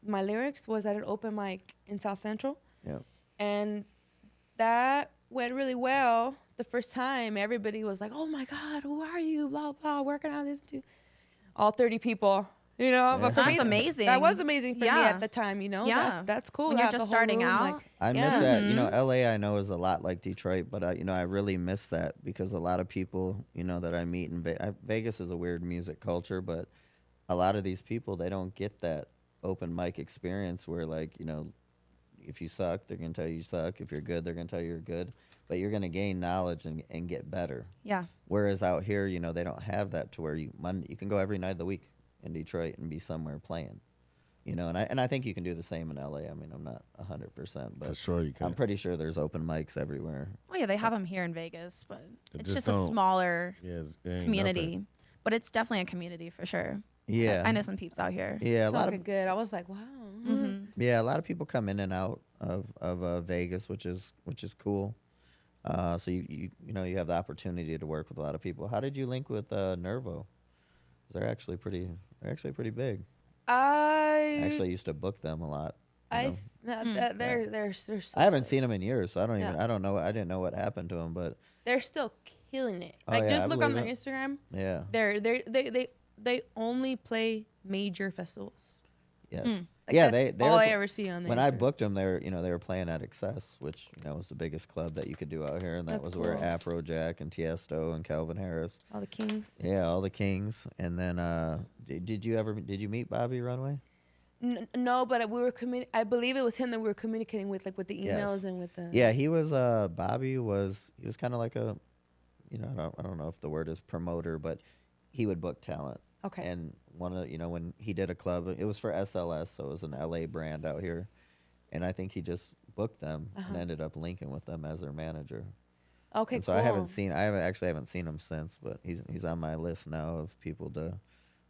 lyrics was at an open mic in South Central. Yeah. And that went really well. The first time, everybody was like, "Oh my God, who are you?" Blah blah. Where can I listen to? All 30 people. You know, but for that's me, amazing. That was amazing for me at the time. You know, that's cool. When you're just starting out. Like, I miss that. You know, LA I know is a lot like Detroit, but I really miss that because a lot of people, that I meet in Vegas is a weird music culture, but a lot of these people, they don't get that open mic experience where if you suck, they're gonna tell you suck. If you're good, they're gonna tell you you're good. But you're gonna gain knowledge and get better. Yeah. Whereas out here, they don't have that to where you can go every night of the week in Detroit and be somewhere playing, and I think you can do the same in LA. I mean, I'm not 100%, but For sure you can. I'm pretty sure there's open mics everywhere. Oh yeah, they have them here in Vegas, but it's just don't. a smaller Yeah, it ain't community. nothing. But it's definitely a community for sure. Yeah, I know some peeps out here. Yeah, a lot of good. I was like, wow. yeah, a lot of people come in and out of Vegas, which is cool. So you have the opportunity to work with a lot of people. How did you link with Nervo? They're actually pretty big. I actually used to book them a lot. They're so I haven't seen them in years, so I don't know. I didn't know what happened to them, but they're still killing it. Oh, Like yeah, just I look on their believe Instagram. yeah, They only play major festivals. yes, Like yeah. that's They all were, I ever see on there. when I booked them, they were playing at Excess, which was the biggest club that you could do out here, and that That's was where cool. Afrojack and Tiesto and Calvin Harris, all the kings. yeah, all the kings. And then did you meet Bobby Runway? No, but we were I believe it was him that we were communicating with, like with the emails Yes. and with the. Yeah, he was Bobby was kind of like a, I don't know if the word is promoter, but he would book talent. Okay. And one of when he did a club, it was for SLS, so it was an LA brand out here, and I think he just booked them and ended up linking with them as their manager. Okay. And so cool. I haven't seen him since, but he's on my list now of people to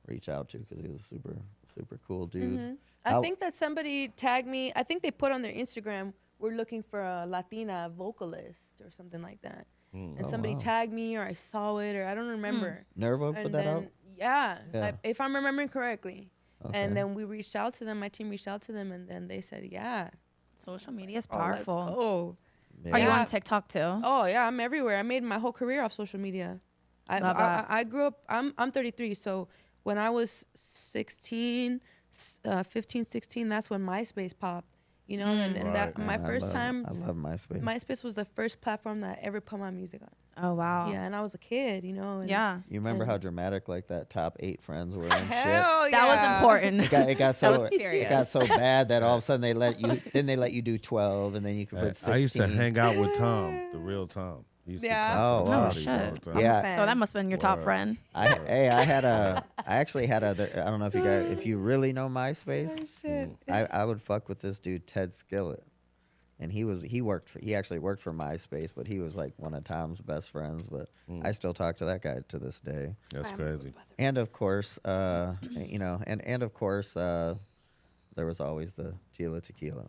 reach out to because he was a super cool dude. I think that somebody tagged me. I think they put on their Instagram, "We're looking for a Latina vocalist" or something like that. And somebody tagged me, or I saw it, or I don't remember. Nervo put And that then, out. yeah. if I'm remembering correctly. Okay. And then we reached out to them. My team reached out to them, and then they said, "Yeah, Social media is oh, let's powerful. go." Yeah. Are you Yeah. on TikTok too? Oh yeah, I'm everywhere. I made my whole career off social media. Love that. I grew up. I'm 33, so when I was 16, 15, 16, that's when MySpace popped. And Right. that Man, my I first love- time. I love MySpace. MySpace was the first platform that I ever put my music on. Oh wow. Yeah, and I was a kid, And Yeah. You remember and- how dramatic like that top 8 friends were and shit? Hell yeah. That was important. It got so was it got serious. so bad that all of a sudden they let you do 12 and then you could put 16. I used to hang out with Tom, the real Tom. He used Yeah. to come Oh, to the wow. parties all shit. the time. Yeah. fan. So that must have been your top Word. friend. I actually had I don't know if you really know MySpace. Shit. I would fuck with this dude Ted Skillett. And he actually worked for MySpace, but he was like one of Tom's best friends, but I still talk to that guy to this day. That's crazy. And of course, there was always the Tila Tequila.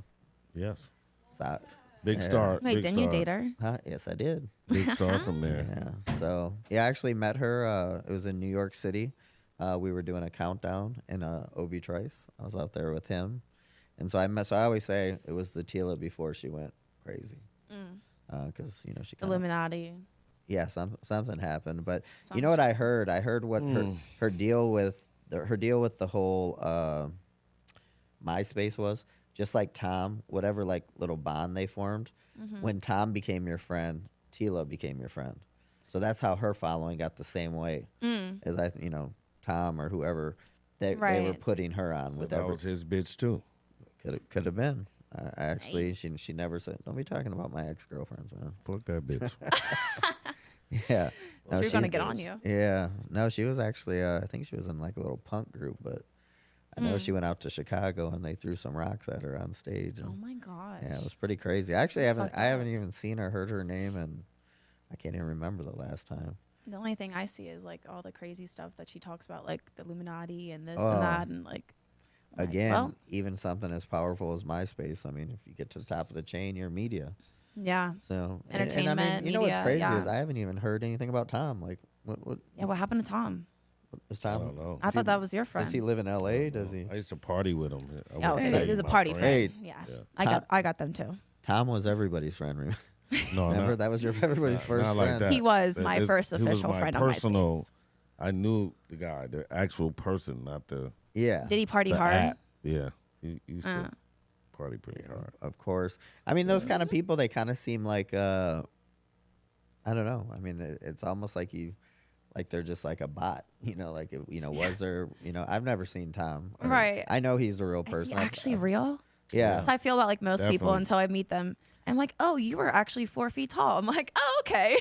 Yes. So, Big yeah. star. Wait, big didn't you star. date her? Huh? Yes, I did. Big star from there. Yeah. So, yeah, I actually met her. It was in New York City. we were doing a countdown in Obi Trice. I was out there with him, and so I always say it was the Tila before she went crazy, because she kinda, Illuminati. yeah, something happened. But you know what I heard? I heard what her deal with the whole MySpace was. Just like Tom, whatever like little bond they formed, when Tom became your friend, Tila became your friend. So that's how her following got the same way as Tom or whoever they were putting her on So with. that was his bitch too. Could have been. Actually, she never said. Don't be talking about my ex-girlfriends, man. Fuck that bitch. Yeah. Well, she's gonna get on you. Yeah. No, she was actually. I think she was in like a little punk group, but I know she went out to Chicago and they threw some rocks at her on stage. And, Oh my gosh. yeah, it was pretty crazy. Actually, I haven't even seen her, heard her name, and I can't even remember the last time. The only thing I see is like all the crazy stuff that she talks about, like the Illuminati and this and that, and like. Again, well, even something as powerful as MySpace. I mean, if you get to the top of the chain, you're media. Yeah. So Entertainment, and I mean, you know what's media, crazy yeah. is I haven't even heard anything about Tom. Like, what Yeah. What happened to Tom? is I Tom? don't know. I thought that was your friend. Does he live in L.A.? Does he? I used to party with him. I Oh, wouldn't so say there's a my party friend. friend. Hey. Yeah. I got them too. Tom was everybody's friend. No, Remember not, that was everybody's first not like friend. that. He was my This- first he was official my friend personal, on MySpace. I knew the guy, the actual person, not the Yeah, Did he party the hard? app. Yeah, he used to party pretty hard. of course. I mean, those kind of people, they kind of seem like I don't know. I mean, it's almost like they're just like a bot. Like was there? I've never seen Tom. Right. I know he's the real Is he person. actually real? Yeah. That's how I feel about like most people Definitely. until I meet them. I'm like, oh, you were actually 4 feet tall. I'm like, oh, okay.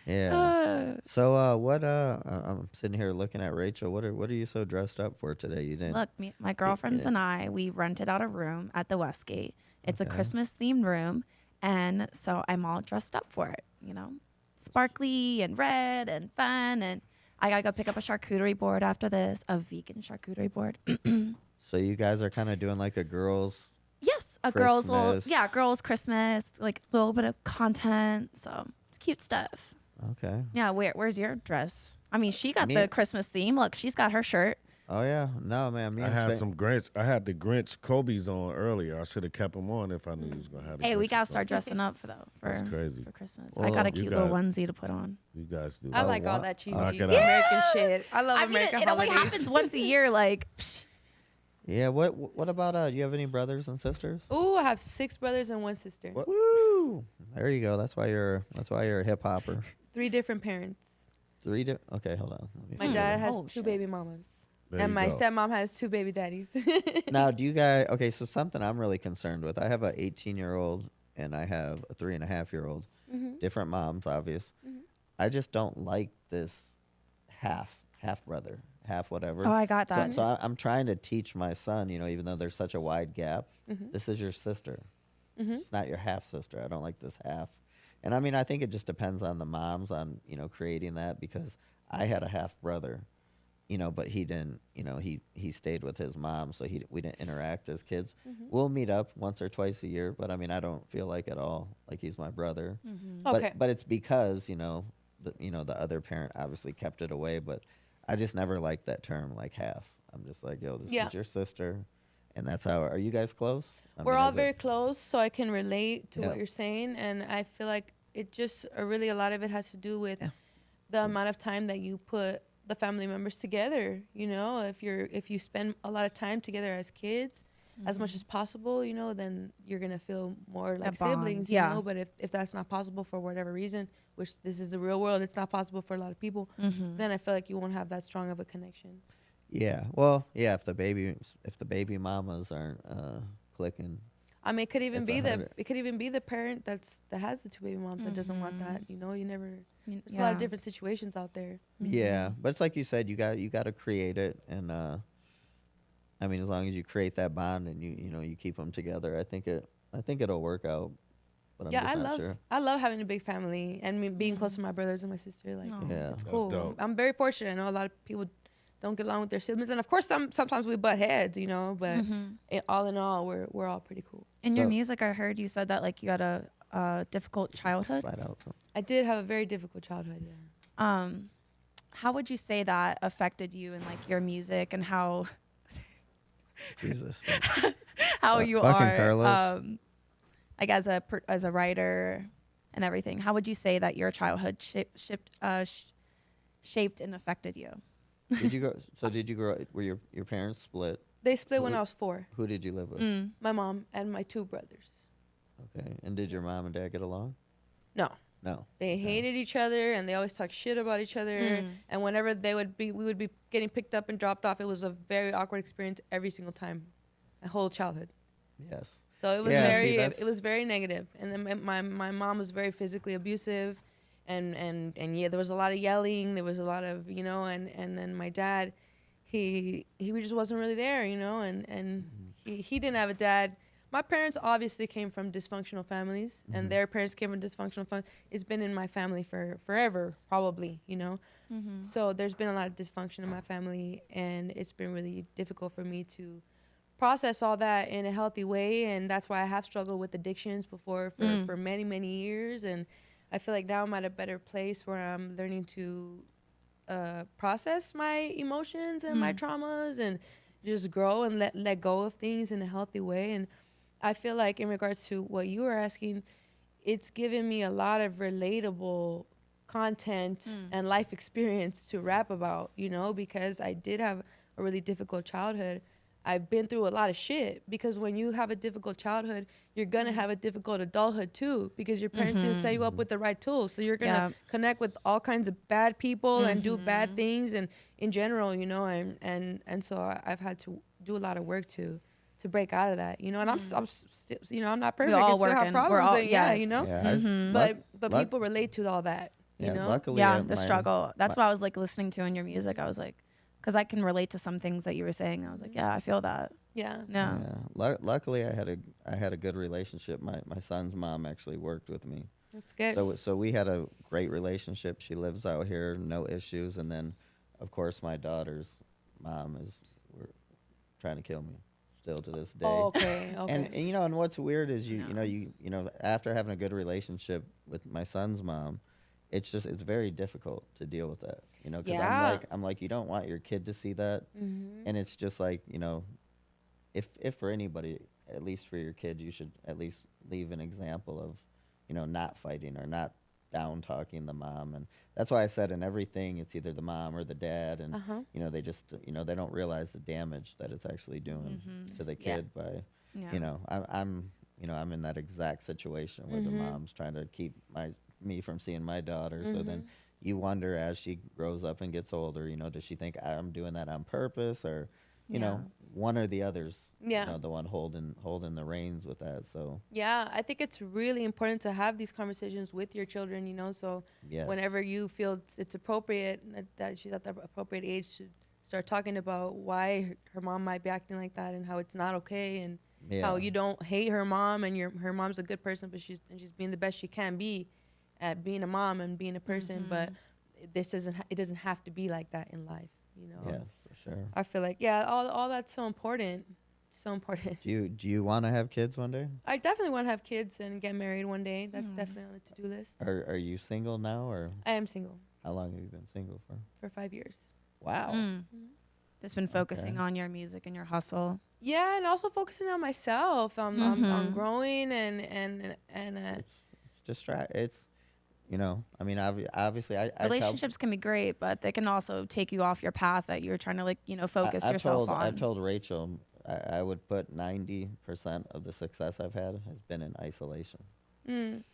Yeah. So what? I'm sitting here looking at Rachel. What are you so dressed up for today? You didn't. Look, my girlfriends and I, we rented out a room at the Westgate. It's a Christmas themed room. And so I'm all dressed up for it, sparkly and red and fun. And I got to go pick up a charcuterie board after this, a vegan charcuterie board. So you guys are kind of doing like a girls. Yes, a girls' Christmas. girls' Christmas, like a little bit of content. So it's cute stuff. Okay. Yeah, where's your dress? I mean, she got Me- the Christmas theme. Look, she's got her shirt. Oh yeah. No man. Me I and had Span- some Grinch. I had the Grinch Kobe's on earlier. I should have kept them on if I knew he was gonna have. The Hey, we Grinches gotta on. start dressing up for That's crazy. for Christmas. Well, I got a you cute little got- onesie to put on. You guys do. I that. like all wow. that cheesy Knock it out. American shit. I love I mean, American it only holidays. happens once a year. Like, psh. Yeah. What about do you have any brothers and sisters? Ooh, I have 6 brothers and 1 sister. What? Woo! There you go. That's why you're a hip hopper. 3 different parents. Okay, hold on. Let me My figure dad it has Oh, 2 shit. baby mamas. There And you my go. stepmom has 2 baby daddies. out. Now, do you guys? Okay, so something I'm really concerned with. I have a 18-year-old and I have a 3.5-year-old. Different moms, obvious. I just don't like this half brother, half whatever. Oh, I got that. So I'm trying to teach my son. Even though there's such a wide gap, this is your sister. It's not your half sister. I don't like this half. And I mean, I think it just depends on the moms on creating that, because I had a half brother, but he didn't. He stayed with his mom, so we didn't interact as kids. We'll meet up once or twice a year, but I mean, I don't feel like at all like he's my brother. Okay. But it's because the other parent obviously kept it away. But I just never liked that term, like half. I'm just like, yo, this Yeah. is your sister, and that's how. Are you guys close? We're mean, all is it- very close, so I can relate to Yeah. what you're saying. And I feel like it just really a lot of it has to do with the amount of time that you put the family members together. If you spend a lot of time together as kids, as much as possible, then you're gonna feel more like bond, siblings. yeah. But if that's not possible for whatever reason, which this is the real world, it's not possible for a lot of people. Then I feel like you won't have that strong of a connection. Yeah. Well, yeah. If the baby mamas aren't clicking. I mean, it could even It's be harder. it could even be the parent that has the 2 baby moms that doesn't want that. You never. There's a lot Yeah. of different situations out there. Yeah, but it's like you said, you got to create it, and I mean, as long as you create that bond and you keep them together, I think it'll work out. But I'm Yeah, just not sure. I love having a big family and me being close to my brothers and my sister. Like, Aw. Yeah. it's That's cool. dope. I'm very fortunate. I know a lot of people don't get along with their siblings, and of course, sometimes we butt heads, But all in all, we're all pretty cool. In your So- music, I heard you said that like you had a difficult childhood. Flat out. So. I did have a very difficult childhood. Yeah. how would you say that affected you in like your music and how Jesus. how you Fucking are Carlos. like as a writer and everything? How would you say that your childhood shaped and affected you? Did you grow? Were your parents split? They split when I was 4. Who did you live with? My mom and my 2 brothers. Okay. And did your mom and dad get along? No. No. They hated each other, and they always talked shit about each other. And whenever we would be getting picked up and dropped off, it was a very awkward experience every single time, my whole childhood. Yes. So it was Yeah, it was very negative. And then my mom was very physically abusive, and yeah, there was a lot of yelling. There was a lot of, and then my dad, he just wasn't really there, and he didn't have a dad. My parents obviously came from dysfunctional families, and their parents came from dysfunctional families. It's been in my family for forever, probably, So there's been a lot of dysfunction in my family, and it's been really difficult for me to process all that in a healthy way. And that's why I have struggled with addictions before for many, many years. And I feel like now I'm at a better place where I'm learning to process my emotions and my traumas and just grow and let go of things in a healthy way. And I feel like in regards to what you were asking, it's given me a lot of relatable content and life experience to rap about, because I did have a really difficult childhood. I've been through a lot of shit, because when you have a difficult childhood, you're going to have a difficult adulthood too, because your parents didn't set you up with the right tools. So you're going to connect with all kinds of bad people and do bad things, and in general, and so I've had to do a lot of work to break out of that, and I'm still, I'm not perfect. We all I still have working. problems, We're all, and but people relate to all that, Luckily, the struggle. That's what I was like listening to in your music. I was like, because I can relate to some things that you were saying. I was like, yeah, I feel that. Yeah. Luckily, I had a good relationship. My son's mom actually worked with me. That's good. So we had a great relationship. She lives out here, no issues. And then, of course, my daughter's mom we're trying to kill me still to this day. Oh, okay. And and what's weird is you after having a good relationship with my son's mom, it's very difficult to deal with that, because I'm like, you don't want your kid to see that. And it's just like, if for anybody, at least for your kid, you should at least leave an example of, not fighting or not down talking the mom. And that's why I said in everything, it's either the mom or the dad. And, they just, they don't realize the damage that it's actually doing to the kid by, I'm in that exact situation where the mom's trying to keep me from seeing my daughter. So then you wonder, as she grows up and gets older, does she think I'm doing that on purpose, or one or the other's the one holding the reins with that. So I think it's really important to have these conversations with your children, so whenever you feel it's appropriate, that she's at the appropriate age to start talking about why her mom might be acting like that, and how it's not okay, and how you don't hate her mom, and her mom's a good person, but she's being the best she can be at being a mom and being a person. But it doesn't have to be like that in life, Yeah, for sure. I feel like all that's so important. So important. Do you want to have kids one day? I definitely want to have kids and get married one day. That's definitely on the to-do list. Are you single now, or I am single. How long have you been single for? For 5 years. Wow. Just been focusing on your music and your hustle. Yeah, and also focusing on myself. I'm growing and it's It's obviously, relationships can be great, but they can also take you off your path that you're trying to focus yourself on. I've told Rachel, I would put 90% of the success I've had has been in isolation.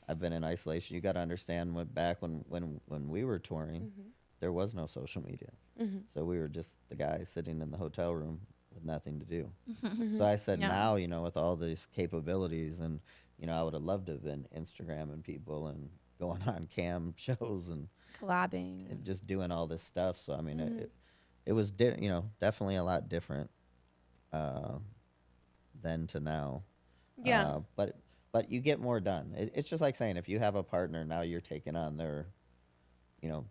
I've been in isolation. You got to understand, back when we were touring, there was no social media. So we were just the guys sitting in the hotel room with nothing to do. So I said, now, with all these capabilities, and, I would have loved to have been Instagramming people and going on cam shows and collabing and just doing all this stuff. So, it was, definitely a lot different then to now. Yeah. But you get more done. It's just like saying, if you have a partner, now you're taking on their,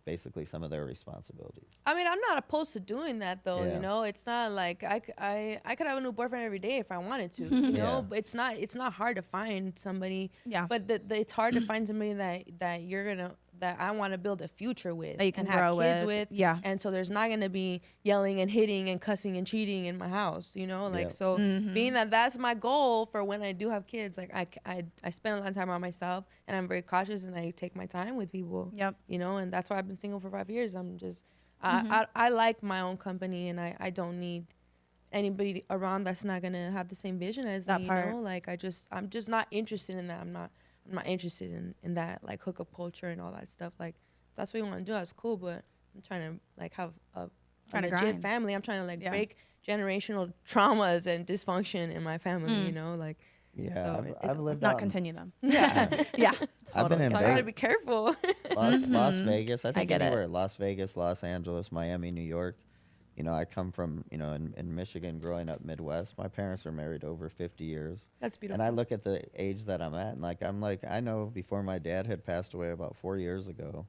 basically some of their responsibilities. I'm not opposed to doing that, though. It's not like I could have a new boyfriend every day if I wanted to. But it's not hard to find somebody. Yeah. But it's hard to find somebody that you're gonna that I want to build a future with That you can and have grow kids with. with. Yeah. And so there's not going to be yelling and hitting and cussing and cheating in my house, you know? Like, Yep. so being that that's my goal for when I do have kids, like I spend a lot of time on myself, and I'm very cautious, and I take my time with people. Yep. You know, and that's why I've been single for 5 years. I'm just, I like my own company, and I don't need anybody around that's not gonna have the same vision as That me. part. You know, like I'm just not interested in that. I'm not interested in that like hookup culture and all that stuff. Like that's what you want to do. That's cool, but I'm trying to like have a Trying to legit grind. family. I'm trying to like Yeah. break generational traumas and dysfunction in my family. You know, like Yeah, So it's I've lived Not out in- continue them. yeah. Yeah. I've been Totally. in So I gotta Vegas. be careful. Las Vegas. I think get it. anywhere. Las Vegas, Los Angeles, Miami, New York. You know, I come from, you know, in Michigan, growing up Midwest. My parents are married over 50 years. That's beautiful. And I look at the age that I'm at, and I'm like, I know before my dad had passed away about 4 years ago,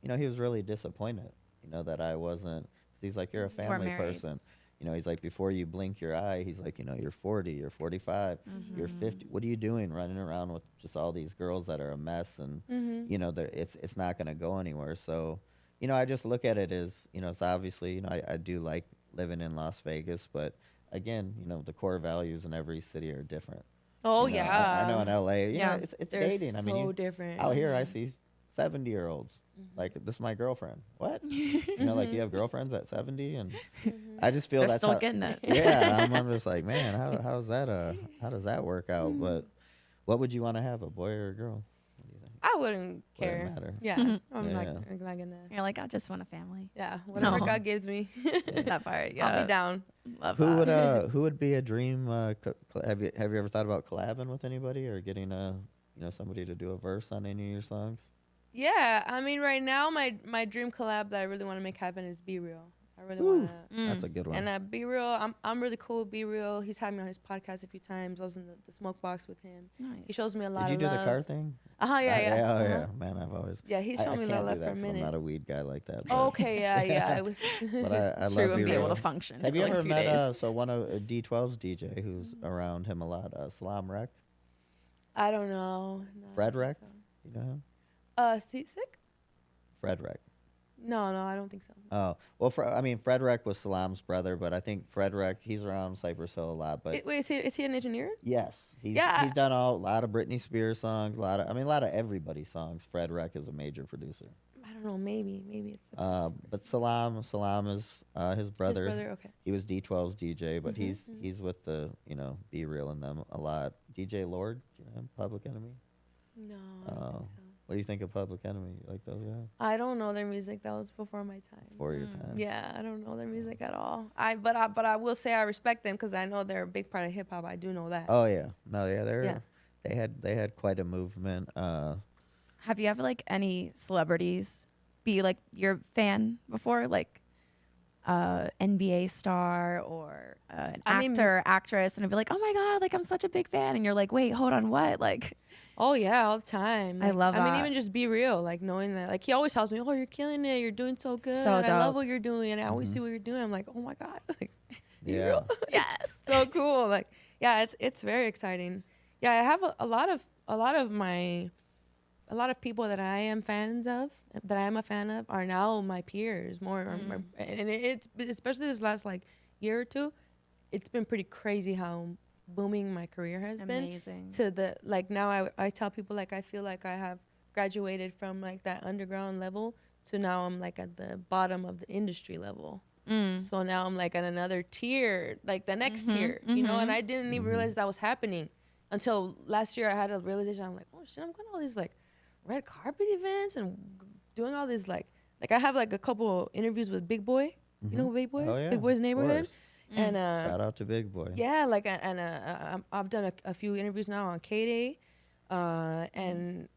you know, he was really disappointed, you know, that I wasn't, 'cause he's like, you're a family married. person. You know, he's like, before you blink your eye, he's like, you know, you're 40, you're 45, you're 50. What are you doing running around with just all these girls that are a mess? And, you know, it's not going to go anywhere. So, you know, I just look at it as, you know, it's obviously, you know, I do like living in Las Vegas, but again, you know, the core values in every city are different. Oh You know, yeah. I know in LA, you Yeah. know, it's They're dating. I mean, so you, different. out here I see 70-year-olds. Like, this is my girlfriend. What? You know, like, you have girlfriends at 70, and I just feel They're that's still how, getting it. yeah, I'm just like, man, how does that work out? But what would you want to have, a boy or a girl? What do you think? I wouldn't care. Wouldn't matter. Yeah, I'm Yeah. not gonna. You're like, I just want a family. Yeah, whatever No. God gives me, That part. Yeah. I'll be down. Love Who that. would who would be a dream? Have you ever thought about collabing with anybody or getting you know, somebody to do a verse on any of your songs? Yeah, I mean, right now my dream collab that I really want to make happen is Be Real. I really want to. That's a good one. And Be Real, I'm really cool with Be Real. He's had me on his podcast a few times. I was in the smoke box with him. Nice. He shows me a lot Did you of do love. the car thing? Yeah, yeah. Oh, uh-huh. yeah. Man, I've always. Yeah, he I showed me a lot can't of do love that for a 'cause minute. I'm not a weed guy like that. But, Okay, yeah. It was. but I True, love and Be be able Real. to function. Have you for like ever a few met days. so one of D12's DJ who's around him a lot, Salam Rec? I don't know. No, Fred I don't Rec? think You know him? so. Seasick? Fred Rec. No, I don't think so. Oh, well, I mean, Fred Rec was Salam's brother, but I think Fred Rec, he's around Cypress Hill a lot. But Wait, is he an engineer? yes, he's done a lot of Britney Spears songs, a lot of everybody's songs. Fred Rec is a major producer. I don't know. Maybe it's the person. But Salam is his brother. His brother, okay. He was D12's DJ, but he's with the, you know, Be Real and them a lot. DJ Lord, do you know him? Public Enemy. No, I don't think so. What do you think of Public Enemy? You like those guys? I don't know their music. That was before my time. Before your time. Yeah, I don't know their music at all. But I will say I respect them because I know they're a big part of hip hop. I do know that. Oh yeah, no, yeah, Yeah. they had quite a movement. Have you ever like any celebrities be like your fan before, like NBA star or an actor, actress, and it'd be like, oh my god, like I'm such a big fan, and you're like, wait, hold on, what? Like, Oh yeah, all the time. I love I mean, that. even just Be Real, like knowing that. Like he always tells me, "Oh, you're killing it. You're doing so good. So I love dope. what you're doing." And I always see what you're doing. I'm like, "Oh my god, like, Be Yeah. Real." yes. So cool. Like, yeah, it's very exciting. Yeah, I have a lot of people that I am a fan of are now my peers and it's especially this last like year or two, it's been pretty crazy how booming my career has Amazing. been to the like now I tell people like I feel like I have graduated from like that underground level to now I'm like at the bottom of the industry level. So now I'm like at another tier, like the next tier, you know, and I didn't even realize that was happening until last year. I had a realization. I'm like, oh shit, I'm going to all these like red carpet events and doing all this like I have like a couple interviews with Big Boy. You know who Big Boy is? Oh, yeah, Big Boy's of Neighborhood. course. And Shout out to Big Boy. yeah, like and I've done a few interviews now on K-Day, and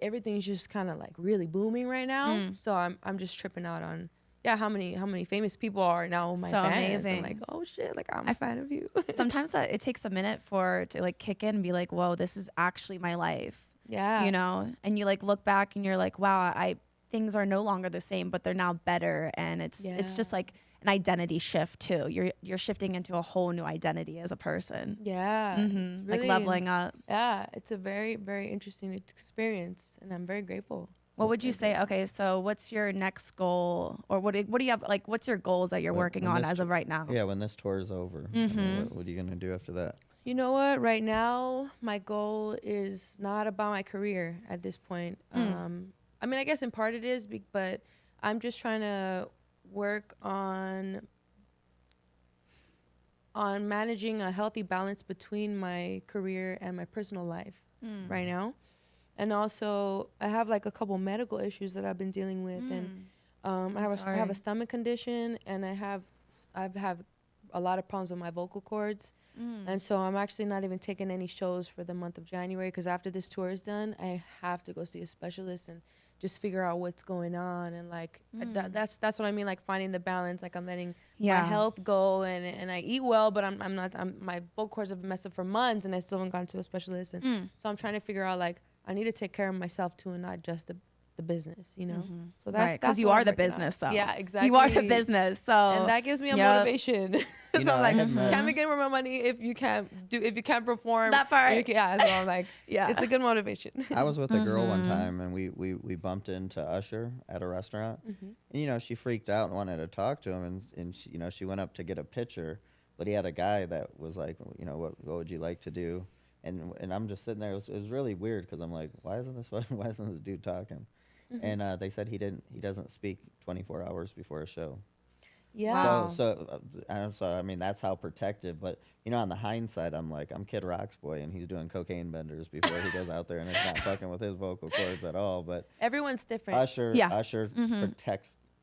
everything's just kind of like really booming right now. So I'm just tripping out on how many famous people are now my So fans. amazing. I'm like, oh shit, like I'm a fan of you. Sometimes it takes a minute to like kick in and be like, whoa, this is actually my life. Yeah, You know, and you like look back and you're like, wow, things are no longer the same, but they're now better. And it's just Yeah. like an identity shift too. You're shifting into a whole new identity as a person. Yeah. It's Like leveling up. Yeah, it's a very, very interesting experience, and I'm very grateful. What would you say? Okay, so what's your next goal, or what do you have? Like, what's your goals that you're working on as of right now? Yeah, when this tour is over, I mean, what are you gonna do after that? You know what? Right now, my goal is not about my career at this point. I mean, I guess in part it is, but I'm just trying to work on managing a healthy balance between my career and my personal life right now. And also, I have like a couple medical issues that I've been dealing with, and I have a stomach condition, and I've had a lot of problems with my vocal cords, and so I'm actually not even taking any shows for the month of January, because after this tour is done, I have to go see a specialist and just figure out what's going on, and like that's what I mean, like finding the balance. Like I'm letting my health go, and I eat well, but I'm not. My vocal cords have been messed up for months, and I still haven't gone to a specialist, and so I'm trying to figure out like I need to take care of myself too, and not just the business, you know. So that's because you are the business, though. Yeah, exactly. You are the business, so and that gives me a motivation. You So know, I'm like, I can't make any more money if you can't perform that part. Yeah, so I'm like, Yeah, it's a good motivation. I was with a girl one time, and we bumped into Usher at a restaurant, and you know, she freaked out and wanted to talk to him, and she, you know, she went up to get a picture, but he had a guy that was like, you know, what would you like to do? And I'm just sitting there. It was really weird, because I'm like, why isn't this dude talking? And they said he doesn't speak 24 hours before a show. Yeah. So I mean, that's how protective. But you know, on the hindsight, I'm like, I'm Kid Rock's boy, and he's doing cocaine benders before he goes out there, and it's not fucking with his vocal cords at all. But Everyone's different. Usher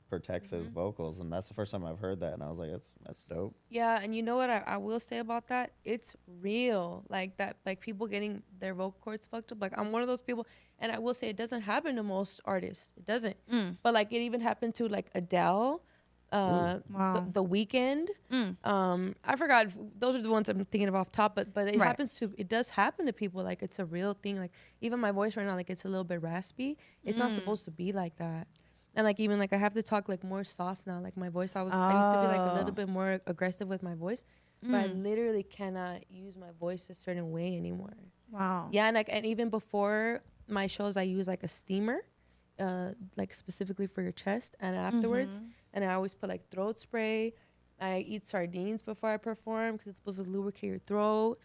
protects his vocals, and that's the first time I've heard that, and I was like, that's dope. Yeah, and you know what I will say about that? It's real. Like that, like people getting their vocal cords fucked up. Like I'm one of those people, and I will say it doesn't happen to most artists. It doesn't. But like it even happened to like Adele. The Weeknd. I forgot. Those are the ones I'm thinking of off top. But it does happen to people. Like it's a real thing. Like even my voice right now, like it's a little bit raspy. It's not supposed to be like that. And like even like I have to talk like more soft now. Like my voice, I used to be like a little bit more aggressive with my voice, but I literally cannot use my voice a certain way anymore. Wow. Yeah, and even before my shows, I use like a steamer, like specifically for your chest, and afterwards, and I always put like throat spray. I eat sardines before I perform because it's supposed to lubricate your throat.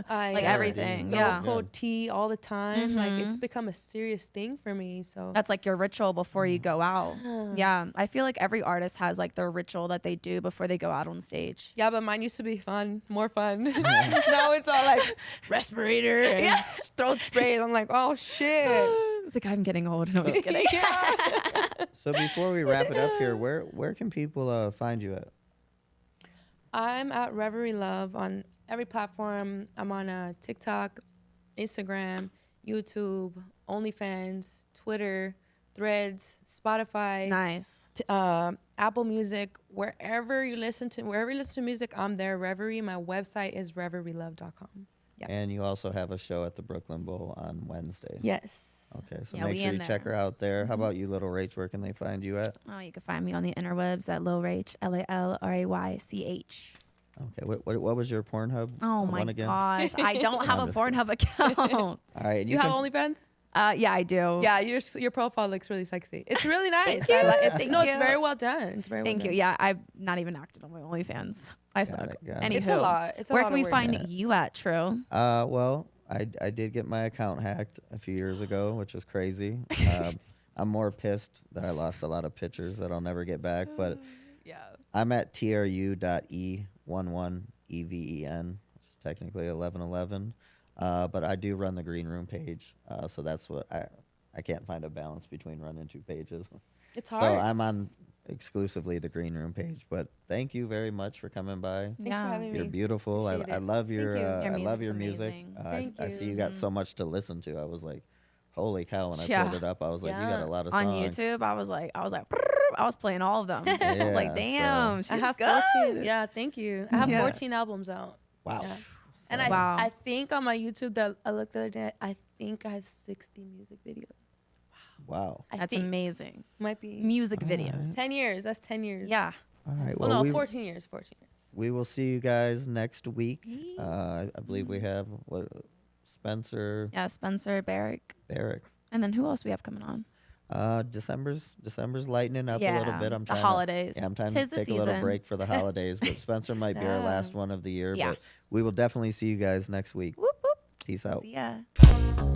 Like everything, throat coat tea all the time. Like it's become a serious thing for me. So that's like your ritual before you go out. Yeah, I feel like every artist has like their ritual that they do before they go out on stage. Yeah, but mine used to be more fun. Now it's all like respirator and throat spray. I'm like, oh shit. It's like I'm getting old. No, I'm just kidding. So before we wrap it up here, where can people find you at? I'm at Reverie Love on every platform. I'm on TikTok, Instagram, YouTube, OnlyFans, Twitter, Threads, Spotify. Nice. Apple Music, wherever you listen to music, I'm there. Reverie. My website is reverielove.com. Yep. And you also have a show at the Brooklyn Bowl on Wednesday. Yes. Okay, so make sure you check her out there. How about you, Little Rach? Where can they find you at? Oh, you can find me on the interwebs at Lil Rach, LALRAYCH. Okay, what was your Pornhub? Oh my gosh, I don't have a Pornhub account. All right, you have OnlyFans? Yeah, I do. Yeah, your profile looks really sexy. It's really nice. Thank you. It's very well done. It's very Thank well you. done. Yeah, I've not even acted on my OnlyFans. I suck. Anywho, it's a lot. Where can we find you at, True? Well, I did get my account hacked a few years ago, which was crazy. I'm more pissed that I lost a lot of pictures that I'll never get back. But I'm at tru.e11even, which is technically 1111. But I do run the Green Room page, so that's what I can't find a balance between running two pages. It's hard. So I'm on exclusively the Green Room page. But thank you very much for coming by. Thanks for having me. You're beautiful. I love your I love your music. Thank I you. see you got so much to listen to. I was like, holy cow! When I pulled it up, I was like, you got a lot of songs. On YouTube, I was like, I was playing all of them. I was like, damn, she's I have good. 14. Yeah, thank you. I have 14 albums out. Wow. Yeah. And I think on my YouTube that I looked the other day, I think I have 60 music videos. Wow. That's amazing. Might be. Music videos. 10 years. That's 10 years. Yeah. All right. Well, Well, no, 14 years. 14 years. we will see you guys next week. I believe we have Spencer, Yeah, Spencer, Barrick. And then who else we have coming on? December's lightening up a little Yeah, bit. I'm the trying holidays. I'm trying Tis to the take a little season. break for the holidays, but Spencer might be our last one of the year. But we will definitely see you guys next week. Whoop, whoop. Peace out. See ya.